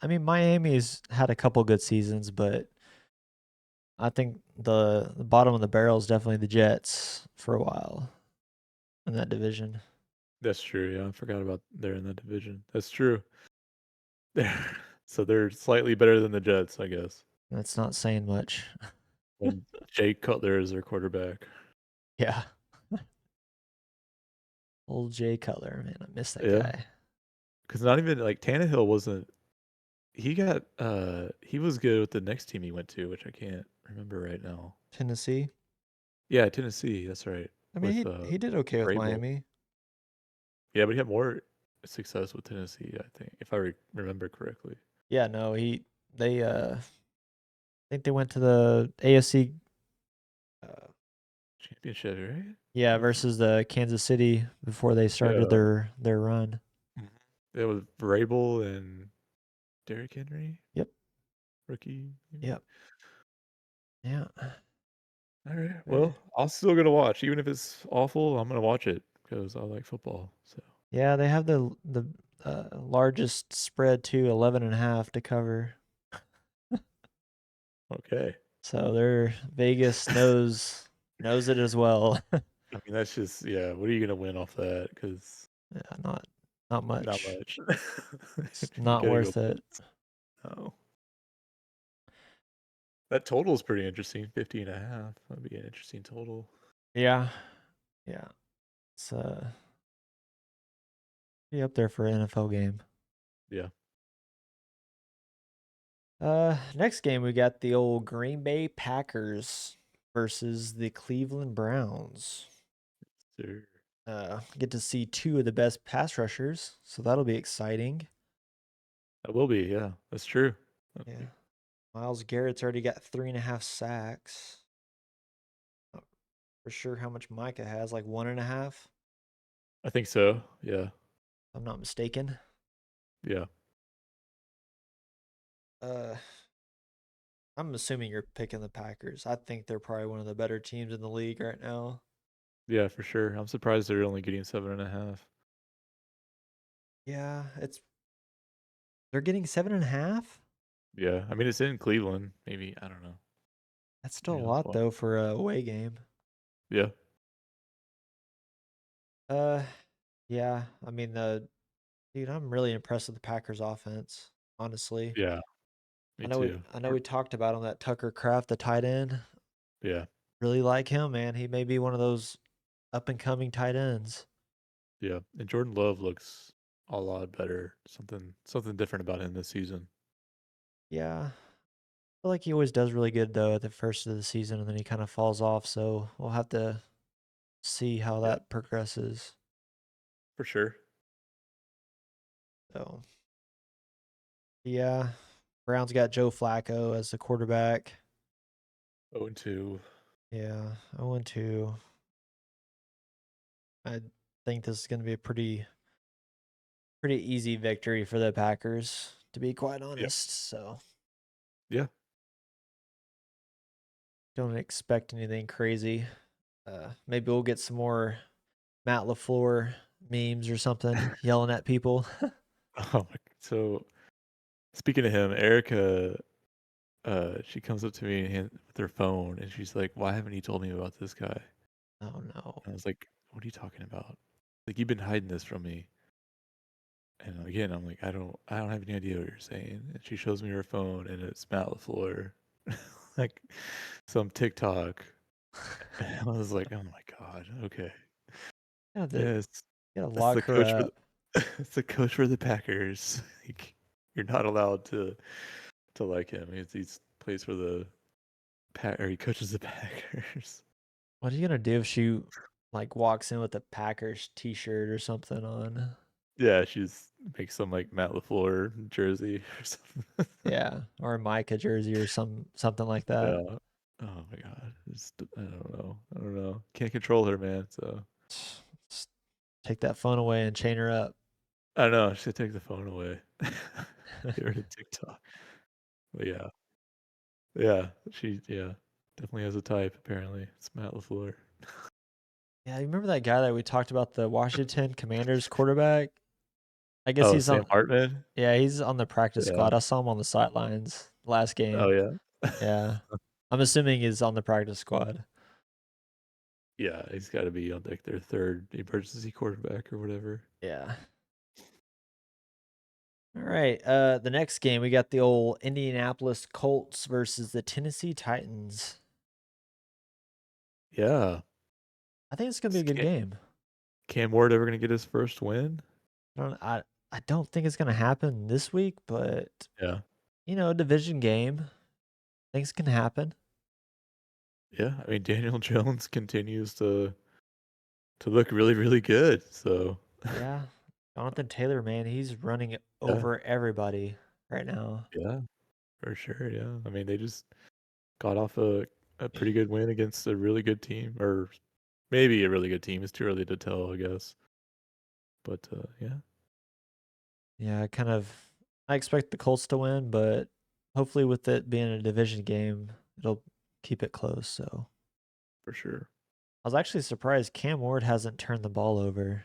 S3: Miami's had a couple good seasons, but I think the bottom of the barrel is definitely the Jets for a while in that division.
S2: that's true. Yeah, I forgot about they're in that division. That's true. So they're slightly better than the Jets, I guess.
S3: That's not saying much.
S2: When Jay Cutler is their quarterback.
S3: Yeah. Old Jay Cutler, man, I miss that
S2: Yeah.
S3: guy.
S2: Because not even like Tannehill wasn't. He was good with the next team he went to, which I can't remember right now.
S3: Tennessee.
S2: Yeah, Tennessee. That's right.
S3: I mean,
S2: with,
S3: he did okay with
S2: Vrabel.
S3: Miami.
S2: Yeah, but he had more success with Tennessee, I think, if I remember correctly.
S3: Yeah, no, they I think they went to the AFC
S2: Championship, right?
S3: yeah, versus the Kansas City before they started their run.
S2: It was Vrabel and Derrick Henry.
S3: Yep.
S2: Rookie.
S3: Yep. Yeah.
S2: All right. Well, I'm still gonna watch, even if it's awful. I'm gonna watch it because I like football. So
S3: Yeah, they have the largest spread too, 11.5 to cover.
S2: okay.
S3: So their Vegas knows it as well.
S2: I mean, that's just What are you gonna win off that? Because
S3: Yeah, Not
S2: Not
S3: much.
S2: much.
S3: It's
S2: You
S3: not
S2: gotta go
S3: worth it.
S2: points. Oh. That total is pretty interesting. 50.5. That'd be an interesting total.
S3: Yeah. Yeah. It's be up there for an NFL game.
S2: Yeah.
S3: Next game we got the old Green Bay Packers versus the Cleveland Browns.
S2: Sure.
S3: Get to see two of the best pass rushers, so that'll be exciting.
S2: That will be, yeah. That's true. That'll
S3: Yeah.
S2: be-
S3: Miles Garrett's already got 3.5 sacks. Not for sure how much Micah has, like 1.5, if
S2: I think so. Yeah.
S3: I'm not mistaken.
S2: Yeah.
S3: Uh, I'm assuming you're picking the Packers. I think they're probably one of the better teams in the league right now.
S2: Yeah, for sure. I'm surprised they're only getting 7.5.
S3: Yeah, they're getting 7.5.
S2: Yeah. I mean, it's in Cleveland. Maybe, I don't know.
S3: That's still a
S2: Yeah.
S3: lot
S2: Well,
S3: though for a away game.
S2: yeah.
S3: Uh, yeah. I mean dude, I'm really impressed with the Packers offense, honestly.
S2: Yeah. Me too.
S3: I know we talked about him, that Tucker Kraft, the tight end.
S2: Yeah.
S3: Really like him, man. He may be one of those up and coming tight ends.
S2: Yeah. And Jordan Love looks a lot better. Something different about him this season.
S3: Yeah. I feel like he always does really good though at the first of the season and then he kind of falls off, so we'll have to see how
S2: Yeah.
S3: that progresses.
S2: For sure.
S3: So yeah. Browns got Joe Flacco as the quarterback.
S2: 0-2.
S3: Yeah, 0-2. I think this is going to be a pretty easy victory for the Packers, to be quite
S2: Yeah.
S3: honest. So
S2: Yeah.
S3: don't expect anything crazy. Maybe we'll get some more Matt LaFleur memes or something yelling at people.
S2: Oh my, so speaking of him, Erica, she comes up to me with her phone and she's like, "Why haven't you told me about this guy?"
S3: Oh no.
S2: And I was like, "What are you talking about? Like you've been hiding this from me." And again, I'm like, I don't have any idea what you're saying." And she shows me her phone and it's Matt LaFleur, like some TikTok. And I was like, "Oh my god, okay,
S3: Yeah, the
S2: yes,
S3: gotta
S2: that's the
S3: lock her
S2: coach for
S3: up.
S2: the, it's the coach for the Packers. Like, you're not allowed to like him. He's plays for the Pack or he coaches the Packers."
S3: What are you gonna do if she like walks in with a Packers t-shirt or something on?
S2: Yeah, she's makes some like Matt LaFleur jersey or something.
S3: Yeah, or a Micah jersey or something like that.
S2: Yeah. Oh my god. I don't know. I don't know. Can't control her, man. So
S3: Just take that phone away and chain her up.
S2: I don't know. I should take the phone away. Get rid of TikTok. But yeah. Yeah. Yeah. Definitely has a type, apparently. It's Matt LaFleur.
S3: Yeah, you remember that guy that we talked about, the Washington Commanders quarterback? I guess
S2: Oh,
S3: he's
S2: Sam
S3: on.
S2: Hartman?
S3: Yeah, he's on the practice
S2: Yeah.
S3: squad. I saw him on the sidelines last
S2: Oh
S3: game.
S2: yeah.
S3: Yeah, I'm assuming he's on the practice squad.
S2: Yeah, he's gotta be on like their third emergency quarterback or whatever.
S3: Yeah. All right. The next game we got the old Indianapolis Colts versus the Tennessee Titans.
S2: Yeah.
S3: I think it's gonna be a
S2: Is
S3: good game.
S2: Cam Ward ever gonna get his first win?
S3: I don't think it's gonna happen this week, but
S2: Yeah.
S3: division game. Things can happen.
S2: Yeah. I mean, Daniel Jones continues to look really, really good. So
S3: Yeah. Jonathan Taylor, man, he's running
S2: yeah,
S3: over everybody right now.
S2: yeah, for sure. Yeah. I mean, they just got off a pretty good win against a really good team, or maybe a really good team. It's too early to tell, I guess. But yeah,
S3: Yeah, I expect the Colts to win, but hopefully with it being a division game, it'll keep it close. So
S2: for sure.
S3: I was actually surprised Cam Ward hasn't turned the ball over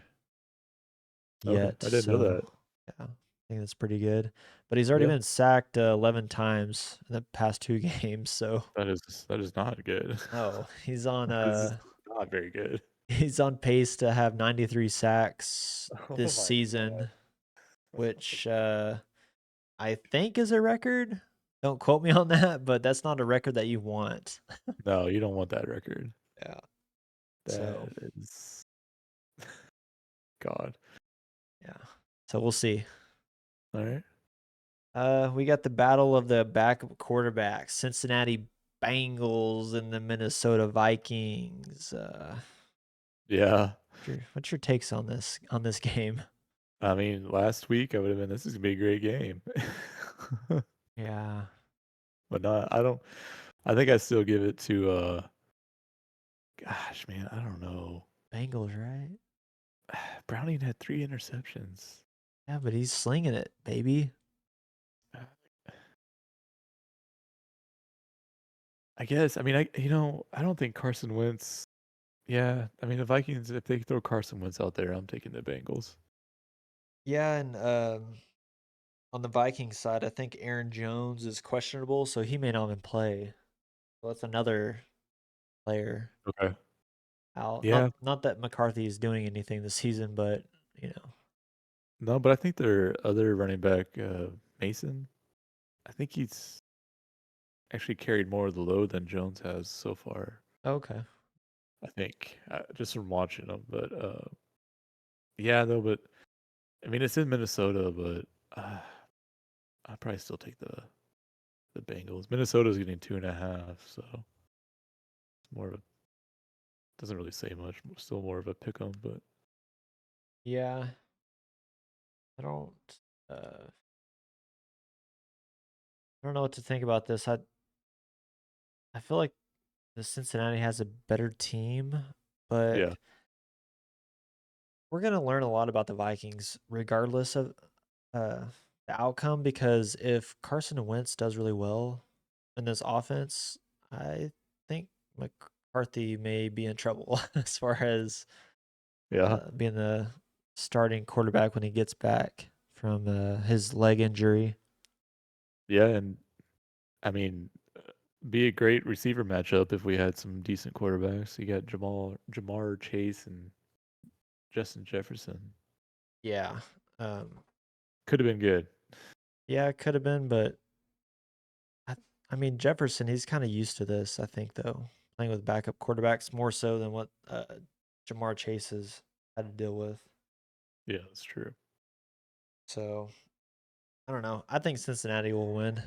S2: Okay,
S3: yet.
S2: I didn't know
S3: So
S2: that.
S3: yeah, I think that's pretty good. But he's already
S2: Yeah,
S3: been sacked 11 times in the past 2 games. So
S2: that is not good.
S3: no, he's on
S2: This is not very good.
S3: He's on pace to have 93 sacks
S2: Oh
S3: this
S2: my
S3: season,
S2: God.
S3: which I think is a record. Don't quote me on that, but that's not a record that you want.
S2: No, you don't want that record.
S3: Yeah.
S2: That
S3: So,
S2: is God.
S3: yeah. So we'll see.
S2: All right.
S3: We got the battle of the backup quarterbacks, Cincinnati Bengals and the Minnesota Vikings.
S2: Yeah.
S3: What's your takes on this game?
S2: I mean, last week I would have been, this is gonna be a great game.
S3: Yeah,
S2: But not, I don't, I think I still give it to, gosh, man, I don't know.
S3: Bengals, right?
S2: Browning had 3 interceptions.
S3: Yeah, but he's slinging it, baby.
S2: I guess. I mean, I don't think Carson Wentz. Yeah, I mean, the Vikings, if they throw Carson Wentz out there, I'm taking the Bengals.
S3: Yeah, and on the Vikings side, I think Aaron Jones is questionable, so he may not even play. So that's another player
S2: Okay.
S3: out.
S2: Yeah.
S3: Not that McCarthy is doing anything this season, but you know.
S2: No, but I think their other running back, Mason, I think he's actually carried more of the load than Jones has so far.
S3: Okay.
S2: I think, just from watching them. But yeah, though. But I mean, it's in Minnesota, but I'd probably still take the Bengals. Minnesota's getting 2.5, so it's more of a, doesn't really say much. Still more of a pick 'em, but
S3: Yeah, uh I don't know what to think about this. I feel like the Cincinnati has a better team, but
S2: yeah,
S3: we're gonna learn a lot about the Vikings regardless of the outcome because if Carson Wentz does really well in this offense, I think McCarthy may be in trouble as far as
S2: yeah,
S3: being the starting quarterback when he gets back from his leg injury.
S2: yeah. And I mean, be a great receiver matchup if we had some decent quarterbacks. You got Jamar Chase, and Justin Jefferson.
S3: Yeah. Um,
S2: Could have been good.
S3: yeah, it could have been, but I, I mean Jefferson, he's kind of used to this, I think, though, playing with backup quarterbacks more so than what Jamar Chase has had to deal with.
S2: Yeah, that's true.
S3: So I don't know. I think Cincinnati will win,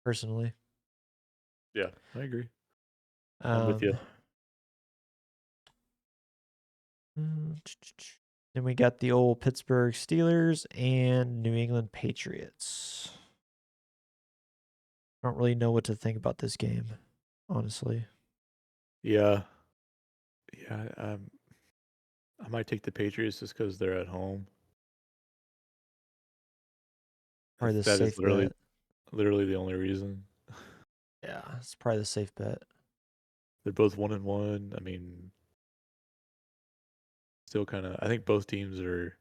S3: personally.
S2: Yeah, I agree. I'm with you.
S3: Um, then we got the old Pittsburgh Steelers and New England Patriots. I don't really know what to think about this game, honestly.
S2: Yeah, yeah. I might take the Patriots just because they're at home.
S3: Probably the
S2: That is
S3: safe bet.
S2: literally the only reason.
S3: Yeah, it's probably the safe bet.
S2: They're both 1-1. I mean, still kind of. I think both teams are.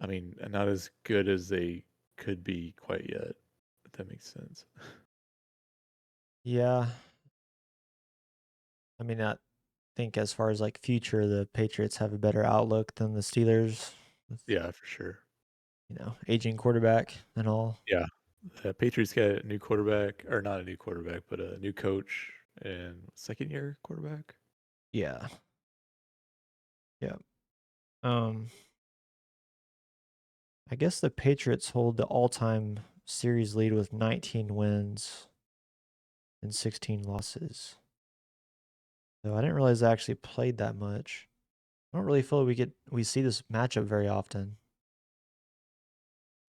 S2: I mean, not as good as they could be quite yet. If that makes sense.
S3: Yeah, I mean, I think as far as like future, the Patriots have a better outlook than the Steelers with,
S2: Yeah, for sure.
S3: aging quarterback and all.
S2: Yeah, the Patriots got a new quarterback, or not a new quarterback, but a new coach and second year quarterback.
S3: Yeah. Yeah. Um, I guess the Patriots hold the all-time series lead with 19 wins and 16 losses. So I didn't realize they actually played that much. I don't really feel like we see this matchup very often.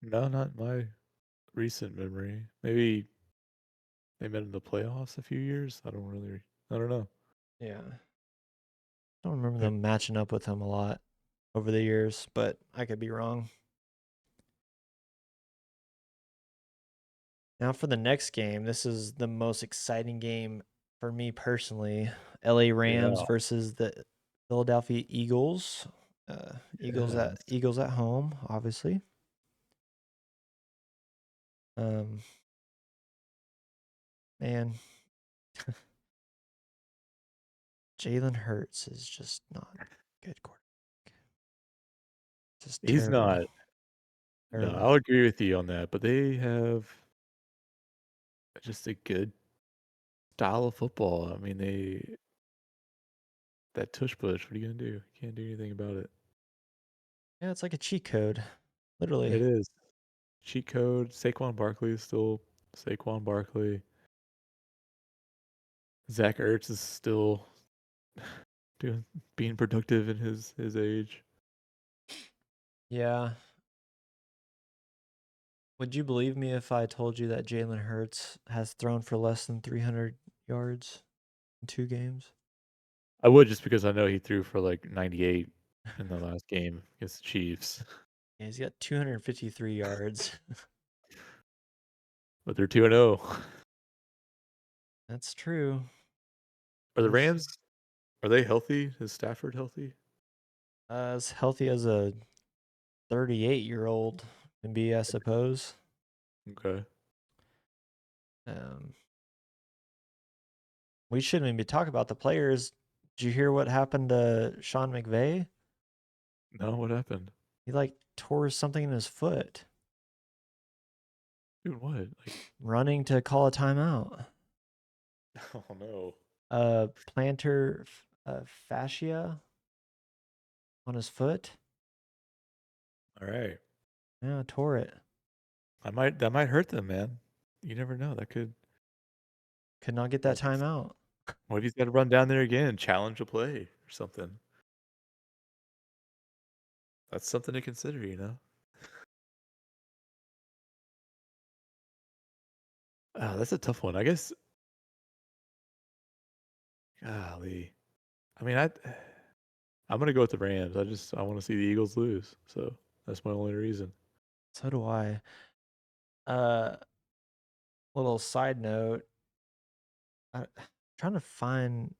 S2: No, not in my recent memory. Maybe they met in the playoffs a few years. I don't know.
S3: Yeah. I don't remember
S2: Yeah.
S3: them matching up with him a lot over the years, but I could be wrong. Now for the next game, this is the most exciting game for me personally. LA Rams
S2: Yeah.
S3: versus the Philadelphia Eagles.
S2: Yes.
S3: Eagles at home, obviously. Um, man, Jalen Hurts is just not a good quarterback. Just
S2: He's
S3: terrible.
S2: not. No,
S3: Terrible.
S2: I'll agree with you on that. But they have just a good style of football. I mean, that tush push. What are you gonna do? You can't do anything about it.
S3: Yeah, it's like a cheat code.
S2: It
S3: Literally.
S2: is cheat code. Saquon Barkley is still Saquon Barkley. Zach Ertz is still being productive in his age.
S3: Yeah. Would you believe me if I told you that Jalen Hurts has thrown for less than 300 yards in 2 games?
S2: I would just because I know he threw for like 98 in the last game against the Chiefs,
S3: Yeah, he's got 253 yards.
S2: but they're 2-0.
S3: That's true.
S2: Are the
S3: We'll see.
S2: Rams? Are they healthy? Is Stafford healthy?
S3: As healthy as a 38-year-old can be, I suppose.
S2: Okay.
S3: Um, we shouldn't even be talking about the players. Did you hear what happened to Sean McVay?
S2: No, what happened?
S3: He like tore something in his foot
S2: Doing what? Like,
S3: running to call a timeout.
S2: oh no.
S3: Plantar fascia on his foot.
S2: All right.
S3: Yeah, tore it.
S2: That might hurt them, man. You never know. That could.
S3: Could not get that timeout.
S2: What if he's got to run down there again and challenge a play or something? That's something to consider, you know. That's a tough one. I guess. Golly. I mean, I'm gonna go with the Rams. I want to see the Eagles lose. So that's my only reason.
S3: So do I. Uh, little side note. I'm trying to find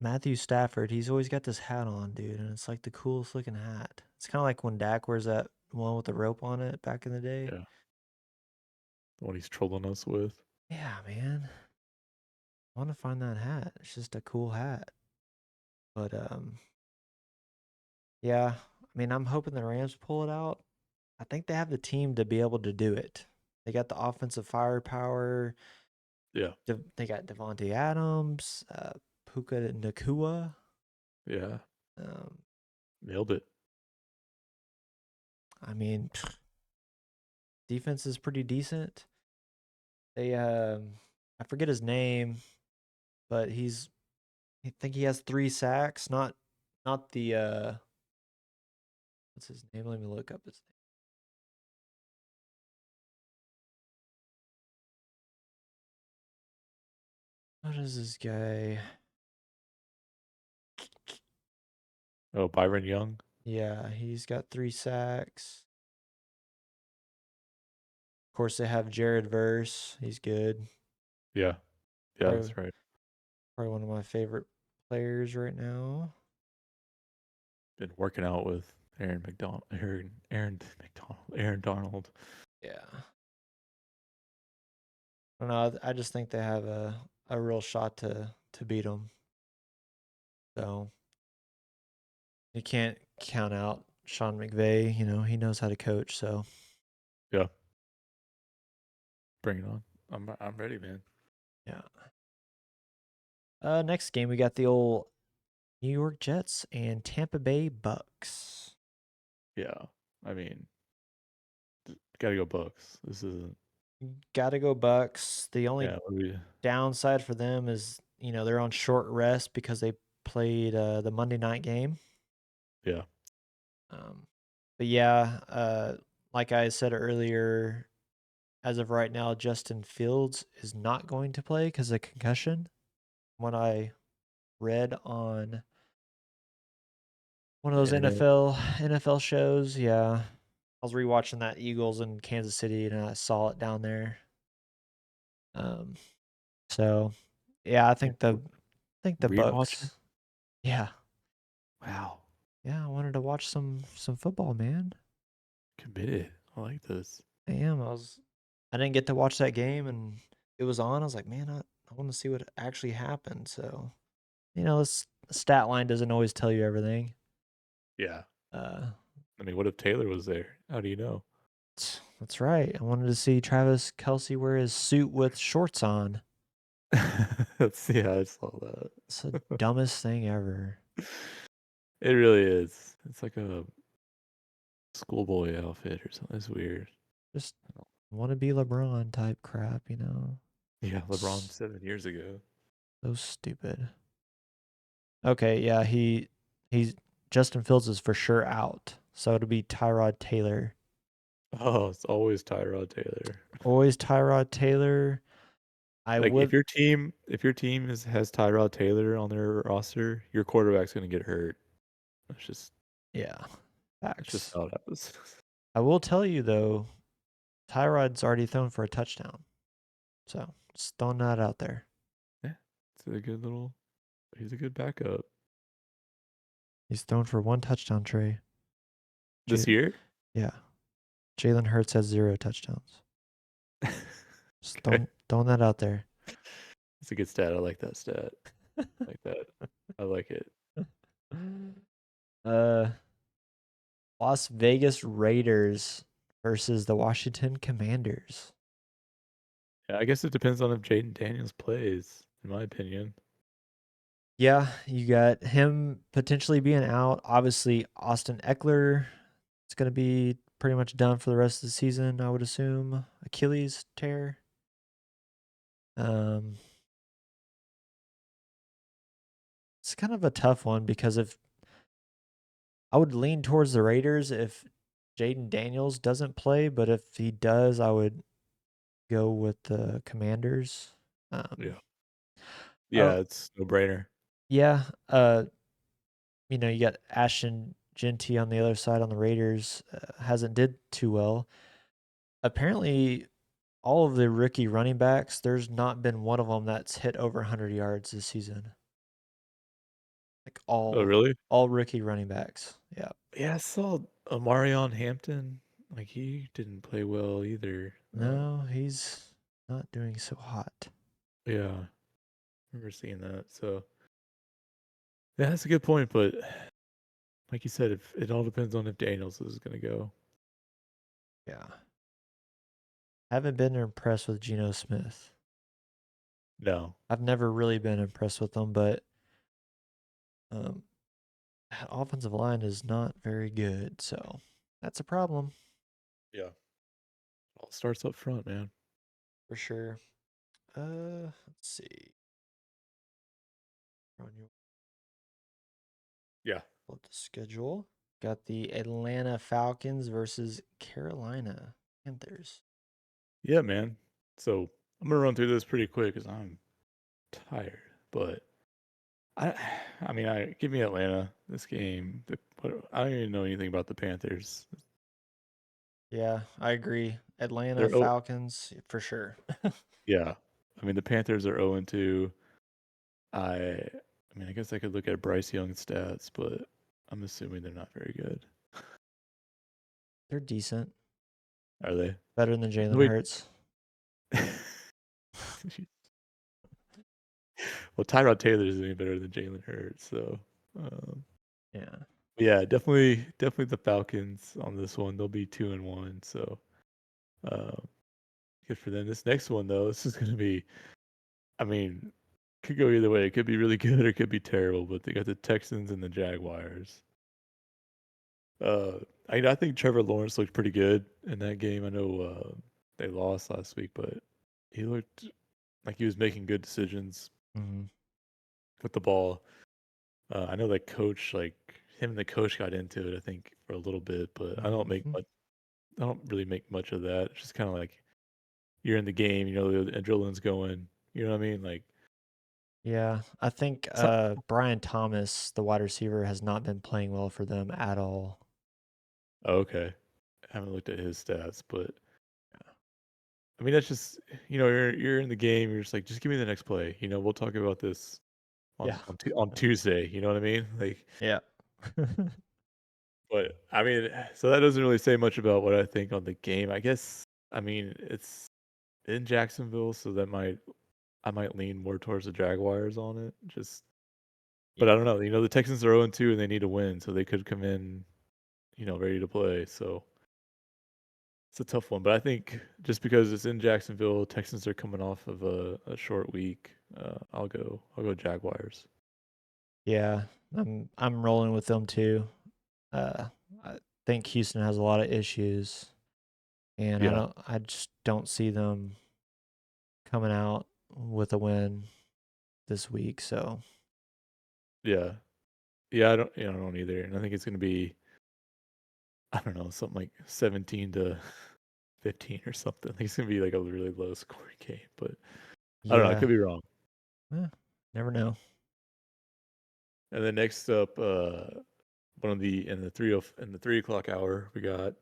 S3: Matthew Stafford. He's always got this hat on, dude, and it's like the coolest looking hat. It's kind of like when Dak wears that one with the rope on it back in the day.
S2: Yeah. The one he's trolling us with.
S3: Yeah, man. I want to find that hat. It's just a cool hat. But yeah. I mean, I'm hoping the Rams pull it out. I think they have the team to be able to do it. They got the offensive firepower.
S2: Yeah.
S3: They got Devontae Adams, Puka Nakua.
S2: Yeah.
S3: Um,
S2: Nailed it.
S3: I mean, defense is pretty decent. They I forget his name, but I think he has 3 sacks, not the what's his name? Let me look up his name. What is this guy?
S2: Oh, Byron Young.
S3: Yeah, he's got 3 sacks. Of course, they have Jared Verse. He's good.
S2: Yeah. Yeah,
S3: Probably,
S2: that's right.
S3: probably one of my favorite players right now.
S2: Been working out with Aaron Donald.
S3: Yeah. I don't know. I just think they have a real shot to beat them. So you can't count out Sean McVay. You know, he knows how to coach. So
S2: Yeah. Bring it on. I'm ready, man.
S3: yeah. Next game we got the old New York Jets and Tampa Bay Bucks.
S2: Yeah. I mean, gotta go Bucks. This isn't.
S3: Gotta go Bucks. The only
S2: Yeah.
S3: downside for them is, you know, they're on short rest because they played the Monday night game.
S2: Yeah.
S3: But yeah, like I said earlier, as of right now, Justin Fields is not going to play because of concussion. What I read on one of those
S2: Internet.
S3: NFL shows, yeah. I was rewatching that Eagles in Kansas City and I saw it down there. So yeah, I think the
S2: Rewatching?
S3: Bucks. Yeah.
S2: Wow.
S3: Yeah, I wanted to watch some football, man.
S2: Committed. I like this.
S3: I am. I didn't get to watch that game and it was on. I was like, man, I want to see what actually happened. So this stat line doesn't always tell you everything.
S2: Yeah.
S3: Uh,
S2: I mean, what if Taylor was there? How do you know?
S3: that's right. I wanted to see Travis Kelsey wear his suit with shorts on.
S2: Yeah, I saw that.
S3: It's the dumbest thing ever.
S2: It really is. It's like a schoolboy outfit or something. It's weird.
S3: Just want to be LeBron type crap,
S2: Yeah, LeBron 7 years ago.
S3: So stupid. Okay, yeah, he's Justin Fields is for sure out. So it'll be Tyrod Taylor.
S2: Oh, it's always Tyrod Taylor.
S3: Always Tyrod Taylor. I
S2: Like
S3: would
S2: if your team has Tyrod Taylor on their roster, your quarterback's gonna get hurt. That's
S3: yeah.
S2: just
S3: Facts.
S2: how it happens.
S3: I will tell you though, Tyrod's already thrown for a touchdown. So just throwing that out there.
S2: Yeah, it's a good little. He's a good backup
S3: He's thrown for 1 touchdown, Trey.
S2: this
S3: J-
S2: year.
S3: Yeah. Jalen Hurts has 0 touchdowns. Just
S2: Okay.
S3: throwing that out there.
S2: It's a good stat. I like that stat. Like that. I like it.
S3: Las Vegas Raiders versus the Washington Commanders.
S2: Yeah, I guess it depends on if Jaden Daniels plays, in my opinion.
S3: Yeah, you got him potentially being out. Obviously, Austin Eckler is going to be pretty much done for the rest of the season, I would assume. Achilles tear. It's kind of a tough one because if I would lean towards the Raiders if Jaden Daniels doesn't play, but if he does, I would go with the Commanders.
S2: Yeah.
S3: Oh,
S2: Yeah, it's no brainer.
S3: yeah. You got Ashton Genty on the other side on the Raiders. Hasn't did too well. Apparently, all of the rookie running backs, there's not been one of them that's hit over 100 yards this season. Like
S2: Oh, really?
S3: all rookie running backs. Yeah.
S2: Yeah, I saw Amarion Hampton. Like he didn't play well either.
S3: No, he's not doing so hot.
S2: Yeah, I remember seeing that. So yeah, that's a good point. But like you said, if it all depends on if Daniels is going to go.
S3: Yeah. Haven't been impressed with Geno Smith.
S2: No.
S3: I've never really been impressed with him, but that offensive line is not very good, so that's a problem
S2: Yeah. All starts up front, man.
S3: for sure. Let's see. On your
S2: Yeah.
S3: pull up the schedule. Got the Atlanta Falcons versus Carolina Panthers.
S2: Yeah, man. So I'm gonna run through this pretty quick because I'm tired. But I mean, give me Atlanta this game. I don't even know anything about the Panthers.
S3: Yeah, I agree. Atlanta
S2: They're
S3: Falcons for sure.
S2: yeah. I mean, the Panthers are 0-2. I mean, I guess I could look at Bryce Young's stats, but I'm assuming they're not very good.
S3: They're decent.
S2: Are they?
S3: Better than Jalen
S2: Wait.
S3: Hurts.
S2: Well, Tyrod Taylor is doing better than Jalen Hurts, so
S3: Yeah.
S2: yeah, definitely the Falcons on this one. They'll be 2-1, so good for them. This next one though, this is going to be, I mean, could go either way. It could be really good or it could be terrible. But they got the Texans and the Jaguars. I think Trevor Lawrence looked pretty good in that game. I know they lost last week, but he looked like he was making good decisions
S3: Mm-hmm.
S2: with the ball. I know that coach, like him and the coach got into it, I think, for a little bit, but I don't really make much of that. It's just kind of like you're in the game, the adrenaline's going. You know what I mean? Like,
S3: Yeah, I think
S2: so,
S3: Brian Thomas, the wide receiver, has not been playing well for them at all.
S2: okay, I haven't looked at his stats, but I mean that's just you're in the game. You're just like, just give me the next play. We'll talk about this on Tuesday. You know what I mean? Like,
S3: Yeah.
S2: but I mean, so that doesn't really say much about what I think on the game. I guess I mean it's in Jacksonville, so I might lean more towards the Jaguars on it. Just But I don't know. The Texans are 0-2 and they need to win, so they could come in, ready to play. So it's a tough one. But I think just because it's in Jacksonville, Texans are coming off of a short week. I'll go Jaguars.
S3: Yeah, I'm rolling with them too. I think Houston has a lot of issues, and
S2: Yeah.
S3: I just don't see them coming out with a win this week. So
S2: Yeah. Yeah, I don't either. And I think it's gonna be, I don't know, something like 17-15 or something. I think it's gonna be like a really low scoring game, but I don't know, I
S3: yeah,
S2: could be wrong.
S3: never know.
S2: And then next up, in the 3 o'clock hour, we got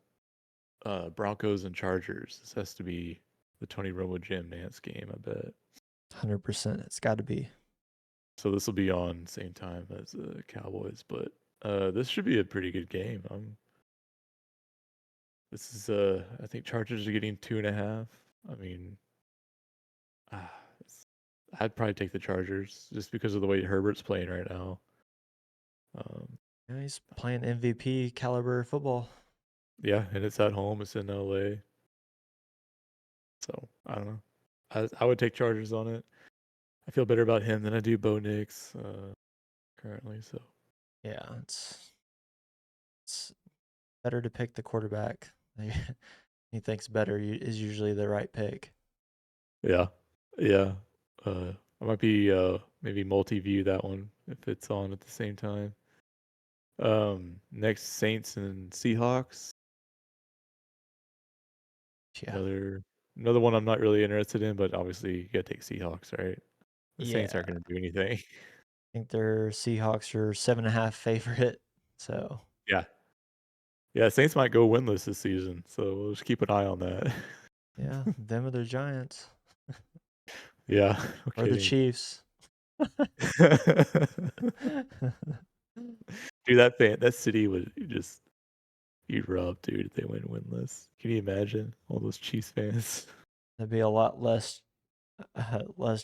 S2: Broncos and Chargers. This has to be the Tony Romo Jim Nance game, I bet.
S3: 100%, it's got to be.
S2: So this will be on same time as the Cowboys, but this should be a pretty good game. This is I think Chargers are getting 2.5. I mean, ah, I'd probably take the Chargers just because of the way Herbert's playing right now.
S3: Yeah, he's playing MVP caliber football.
S2: Yeah, and it's at home. It's in LA. So I don't know. I would take Chargers on it. I feel better about him than I do Bo Nix currently. So
S3: Yeah, it's better to pick the quarterback. He thinks better is usually the right pick.
S2: yeah. I might be maybe multi-view that one if it's on at the same time. Next, Saints and Seahawks.
S3: Yeah,
S2: Another one I'm not really interested in, but obviously you gotta take Seahawks, right? The Saints
S3: yeah.
S2: aren't gonna do anything.
S3: I think their Seahawks are 7.5 favorite. So
S2: Yeah. Yeah, Saints might go winless this season, so we'll just keep an eye on that.
S3: yeah, them or the Giants
S2: Yeah, no
S3: or the
S2: kidding.
S3: Chiefs.
S2: Dude, that city would just erupt, dude, if they went winless. Can you imagine all those Chiefs fans?
S3: There'd be a lot less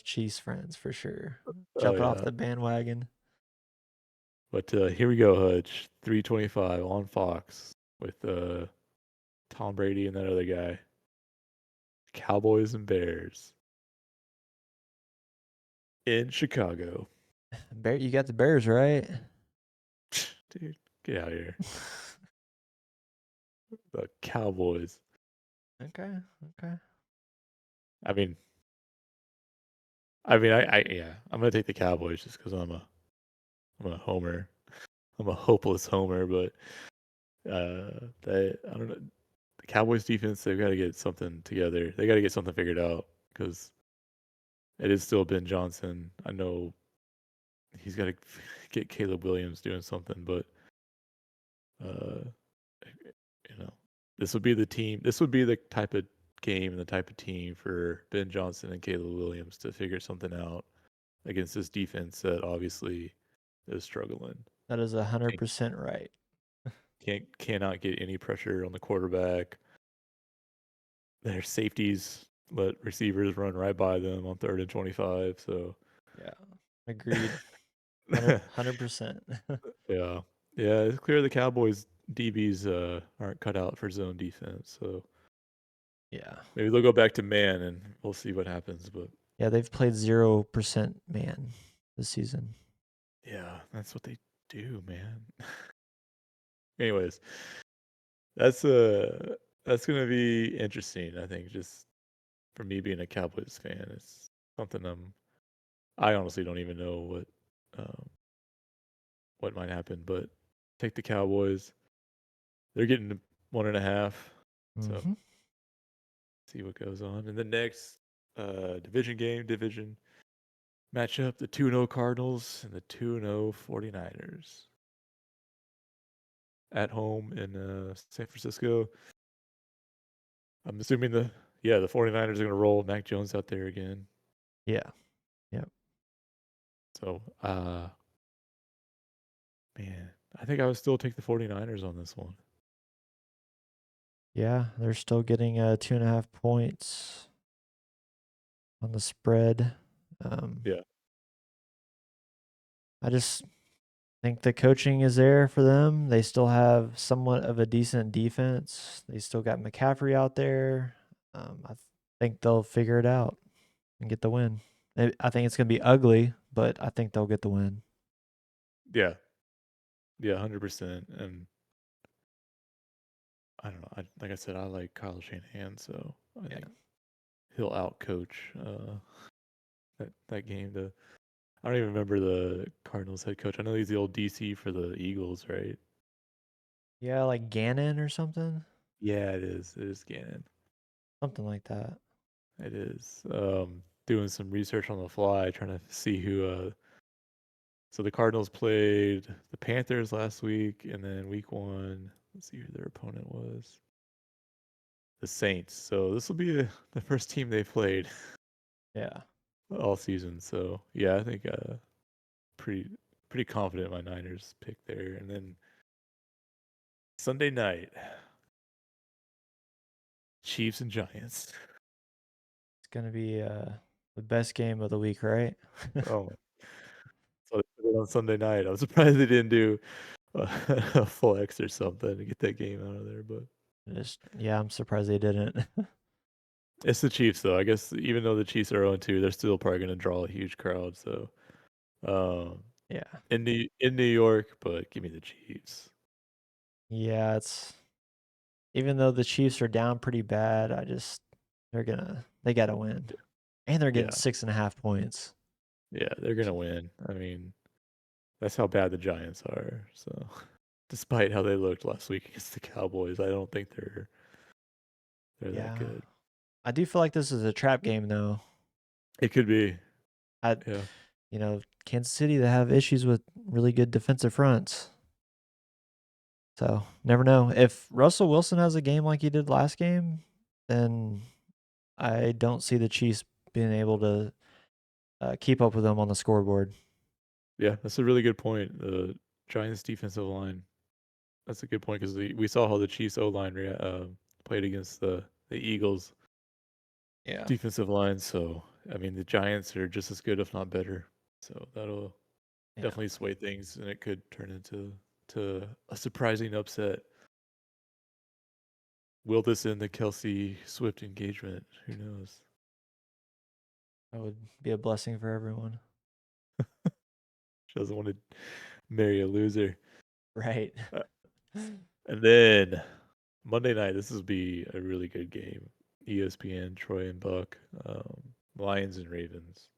S3: Chiefs friends for sure.
S2: Oh
S3: Jumping off
S2: yeah.
S3: the bandwagon.
S2: But here we go, Hutch. 325 on Fox with Tom Brady and that other guy. Cowboys and Bears in Chicago.
S3: You got the Bears, right?
S2: Dude, get out of here. The Cowboys.
S3: Okay.
S2: I mean, yeah, I'm gonna take the Cowboys just because I'm a homer. I'm a hopeless homer, but I don't know. The Cowboys defense, they've got to get something together. They got to get something figured out because it is still Ben Johnson. I know he's got to get Caleb Williams doing something, but uh, this would be the team. This would be the type of game and the type of team for Ben Johnson and Caleb Williams to figure something out against this defense that obviously is struggling.
S3: That is 100% right.
S2: Cannot get any pressure on the quarterback. Their safeties let receivers run right by them on 3rd and 25. So
S3: Yeah, agreed. 100%.
S2: yeah, it's clear the Cowboys DBs aren't cut out for zone defense. So
S3: Yeah.
S2: maybe they'll go back to man, and we'll see what happens. But
S3: Yeah, they've played 0% man this season.
S2: yeah, that's what they do, man. Anyways, that's gonna be interesting. I think just for me being a Cowboys fan, it's something I honestly don't even know what might happen, but take the Cowboys. They're getting 1.5, so
S3: Mhm.
S2: see what goes on. And the next division matchup, the 2-0 Cardinals and the 2-0 49ers at home in San Francisco. I'm assuming the 49ers are going to roll Mac Jones out there again.
S3: Yeah. Yep.
S2: So, man, I think I would still take the 49ers on this one.
S3: Yeah, they're still getting 2.5 points on the spread.
S2: Yeah.
S3: I just think the coaching is there for them. They still have somewhat of a decent defense. They still got McCaffrey out there. I think they'll figure it out and get the win. I think it's going to be ugly, but I think they'll get the win.
S2: Yeah. Yeah, 100%. And I don't know. Like I said, I like Kyle Shanahan, so I
S3: Yeah.
S2: think he'll outcoach that game. I don't even remember the Cardinals head coach. I know he's the old DC for the Eagles, right?
S3: Yeah, like Gannon or something.
S2: Yeah, it is. It is Gannon.
S3: Something like that.
S2: It is. Doing some research on the fly, trying to see who. So the Cardinals played the Panthers last week, and then week 1, let's see who their opponent was. The Saints. So this will be the first team they played
S3: Yeah.
S2: all season. So yeah, I think pretty confident in my Niners pick there. And then Sunday night, Chiefs and Giants.
S3: It's going to be the best game of the week, right?
S2: Oh my! So they put it on Sunday night. I'm surprised they didn't do a flex or something to get that game out of there. But
S3: Yeah, I'm surprised they didn't.
S2: it's the Chiefs, though. I guess even though the Chiefs are 0-2, they're still probably going to draw a huge crowd. So
S3: Yeah.
S2: in New York, but give me the Chiefs.
S3: Yeah, even though the Chiefs are down pretty bad, they gotta win. And they're getting
S2: Yeah,
S3: 6.5 points.
S2: yeah, they're going to win. I mean, that's how bad the Giants are. So despite how they looked last week against the Cowboys, I don't think they're that
S3: Yeah.
S2: good.
S3: I do feel like this is a trap game though.
S2: It could be.
S3: I
S2: Yeah.
S3: Kansas City, they have issues with really good defensive fronts. So, never know. If Russell Wilson has a game like he did last game, then I don't see the Chiefs being able to keep up with them on the scoreboard.
S2: Yeah, that's a really good point. The Giants' defensive line. That's a good point because we saw how the Chiefs O line played against the Eagles
S3: Yeah.
S2: defensive line. So I mean, the Giants are just as good, if not better. So that'll
S3: Yeah.
S2: definitely sway things, and it could turn into a surprising upset. Will this end the Kelsey Swift engagement? Who knows?
S3: That would be a blessing for everyone.
S2: She doesn't want to marry a loser.
S3: Right.
S2: Uh, And then Monday night, this will be a really good game. ESPN, Troy and Buck, Lions and Ravens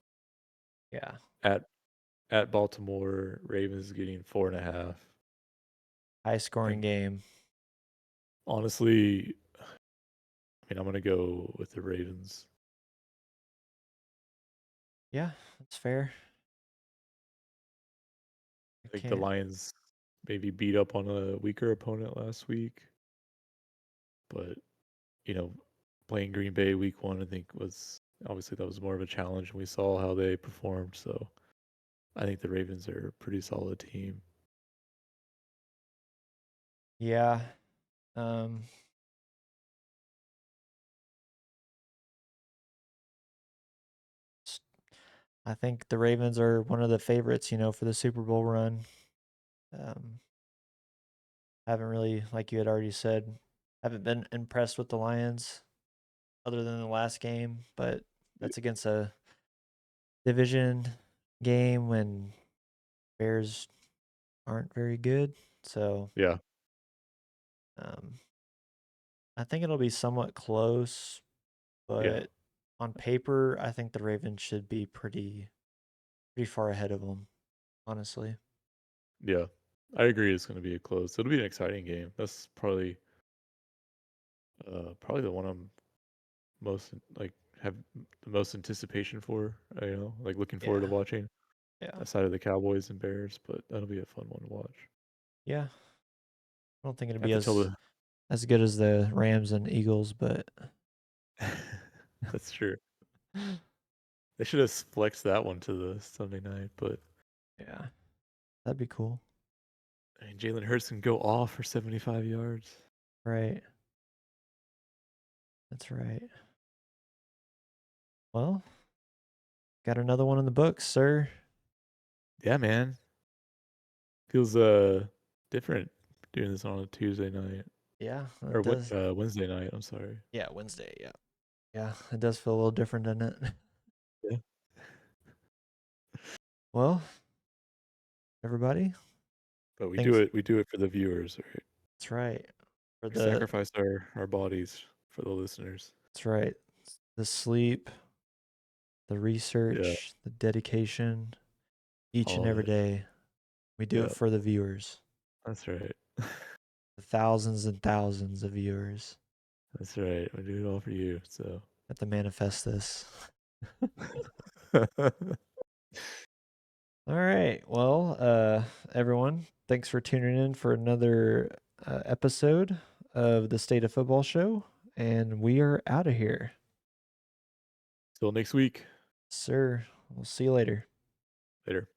S3: Yeah.
S2: at Baltimore. Ravens getting 4.5.
S3: High scoring game.
S2: Honestly, I mean, I'm gonna go with the Ravens.
S3: Yeah, that's fair.
S2: I think the
S3: Can't.
S2: Lions maybe beat up on a weaker opponent last week, but you know, playing Green Bay week 1, I think was obviously that was more of a challenge, and we saw how they performed. So I think the Ravens are a pretty solid team.
S3: Yeah. Um, s- I think the Ravens are one of the favorites, for the Super Bowl run. Um, haven't really, like you had already said, haven't been impressed with the Lions other than the last game, but that's against a division game when Bears aren't very good. So,
S2: Yeah,
S3: um, I think it'll be somewhat close,
S2: yeah,
S3: but on paper, I think the Ravens should be pretty far ahead of them, honestly.
S2: yeah. I agree. It's going to be a close. It'll be an exciting game. That's probably the one I'm most like have the most anticipation for. Like looking forward to
S3: Yeah.
S2: watching
S3: Yeah.
S2: aside of the Cowboys and Bears. But that'll be a fun one to watch.
S3: Yeah. I don't think it'll
S2: I have
S3: be
S2: to tell
S3: as good as the Rams and Eagles, but
S2: that's true. They should have flexed that one to the Sunday night, but
S3: yeah, that'd be cool.
S2: I mean, Jalen Hurts can go off for 75 yards.
S3: Right. That's right. Well, got another one in the books, sir.
S2: Yeah, man. Feels different doing this on a Tuesday night
S3: Yeah,
S2: or
S3: it does.
S2: Wednesday night. I'm sorry.
S3: Yeah, Wednesday. Yeah, yeah, it does feel a little different, doesn't it?
S2: Yeah.
S3: Well, everybody,
S2: But we
S3: thanks.
S2: do it. We do it for the viewers, right?
S3: That's right. For
S2: We
S3: the
S2: sacrifice our bodies for the listeners.
S3: That's right. The sleep, the research, the dedication, each and
S2: All of
S3: every
S2: it.
S3: day. We do
S2: Yeah.
S3: it for the viewers,
S2: That's right.
S3: the thousands and thousands of viewers
S2: That's right. We do it all for you. So.
S3: that to manifest this. All right. Well, everyone, thanks for tuning in for another episode of the State of Football Show, and we are out of here.
S2: Till next week.
S3: Sir, we'll see you later.
S2: Later.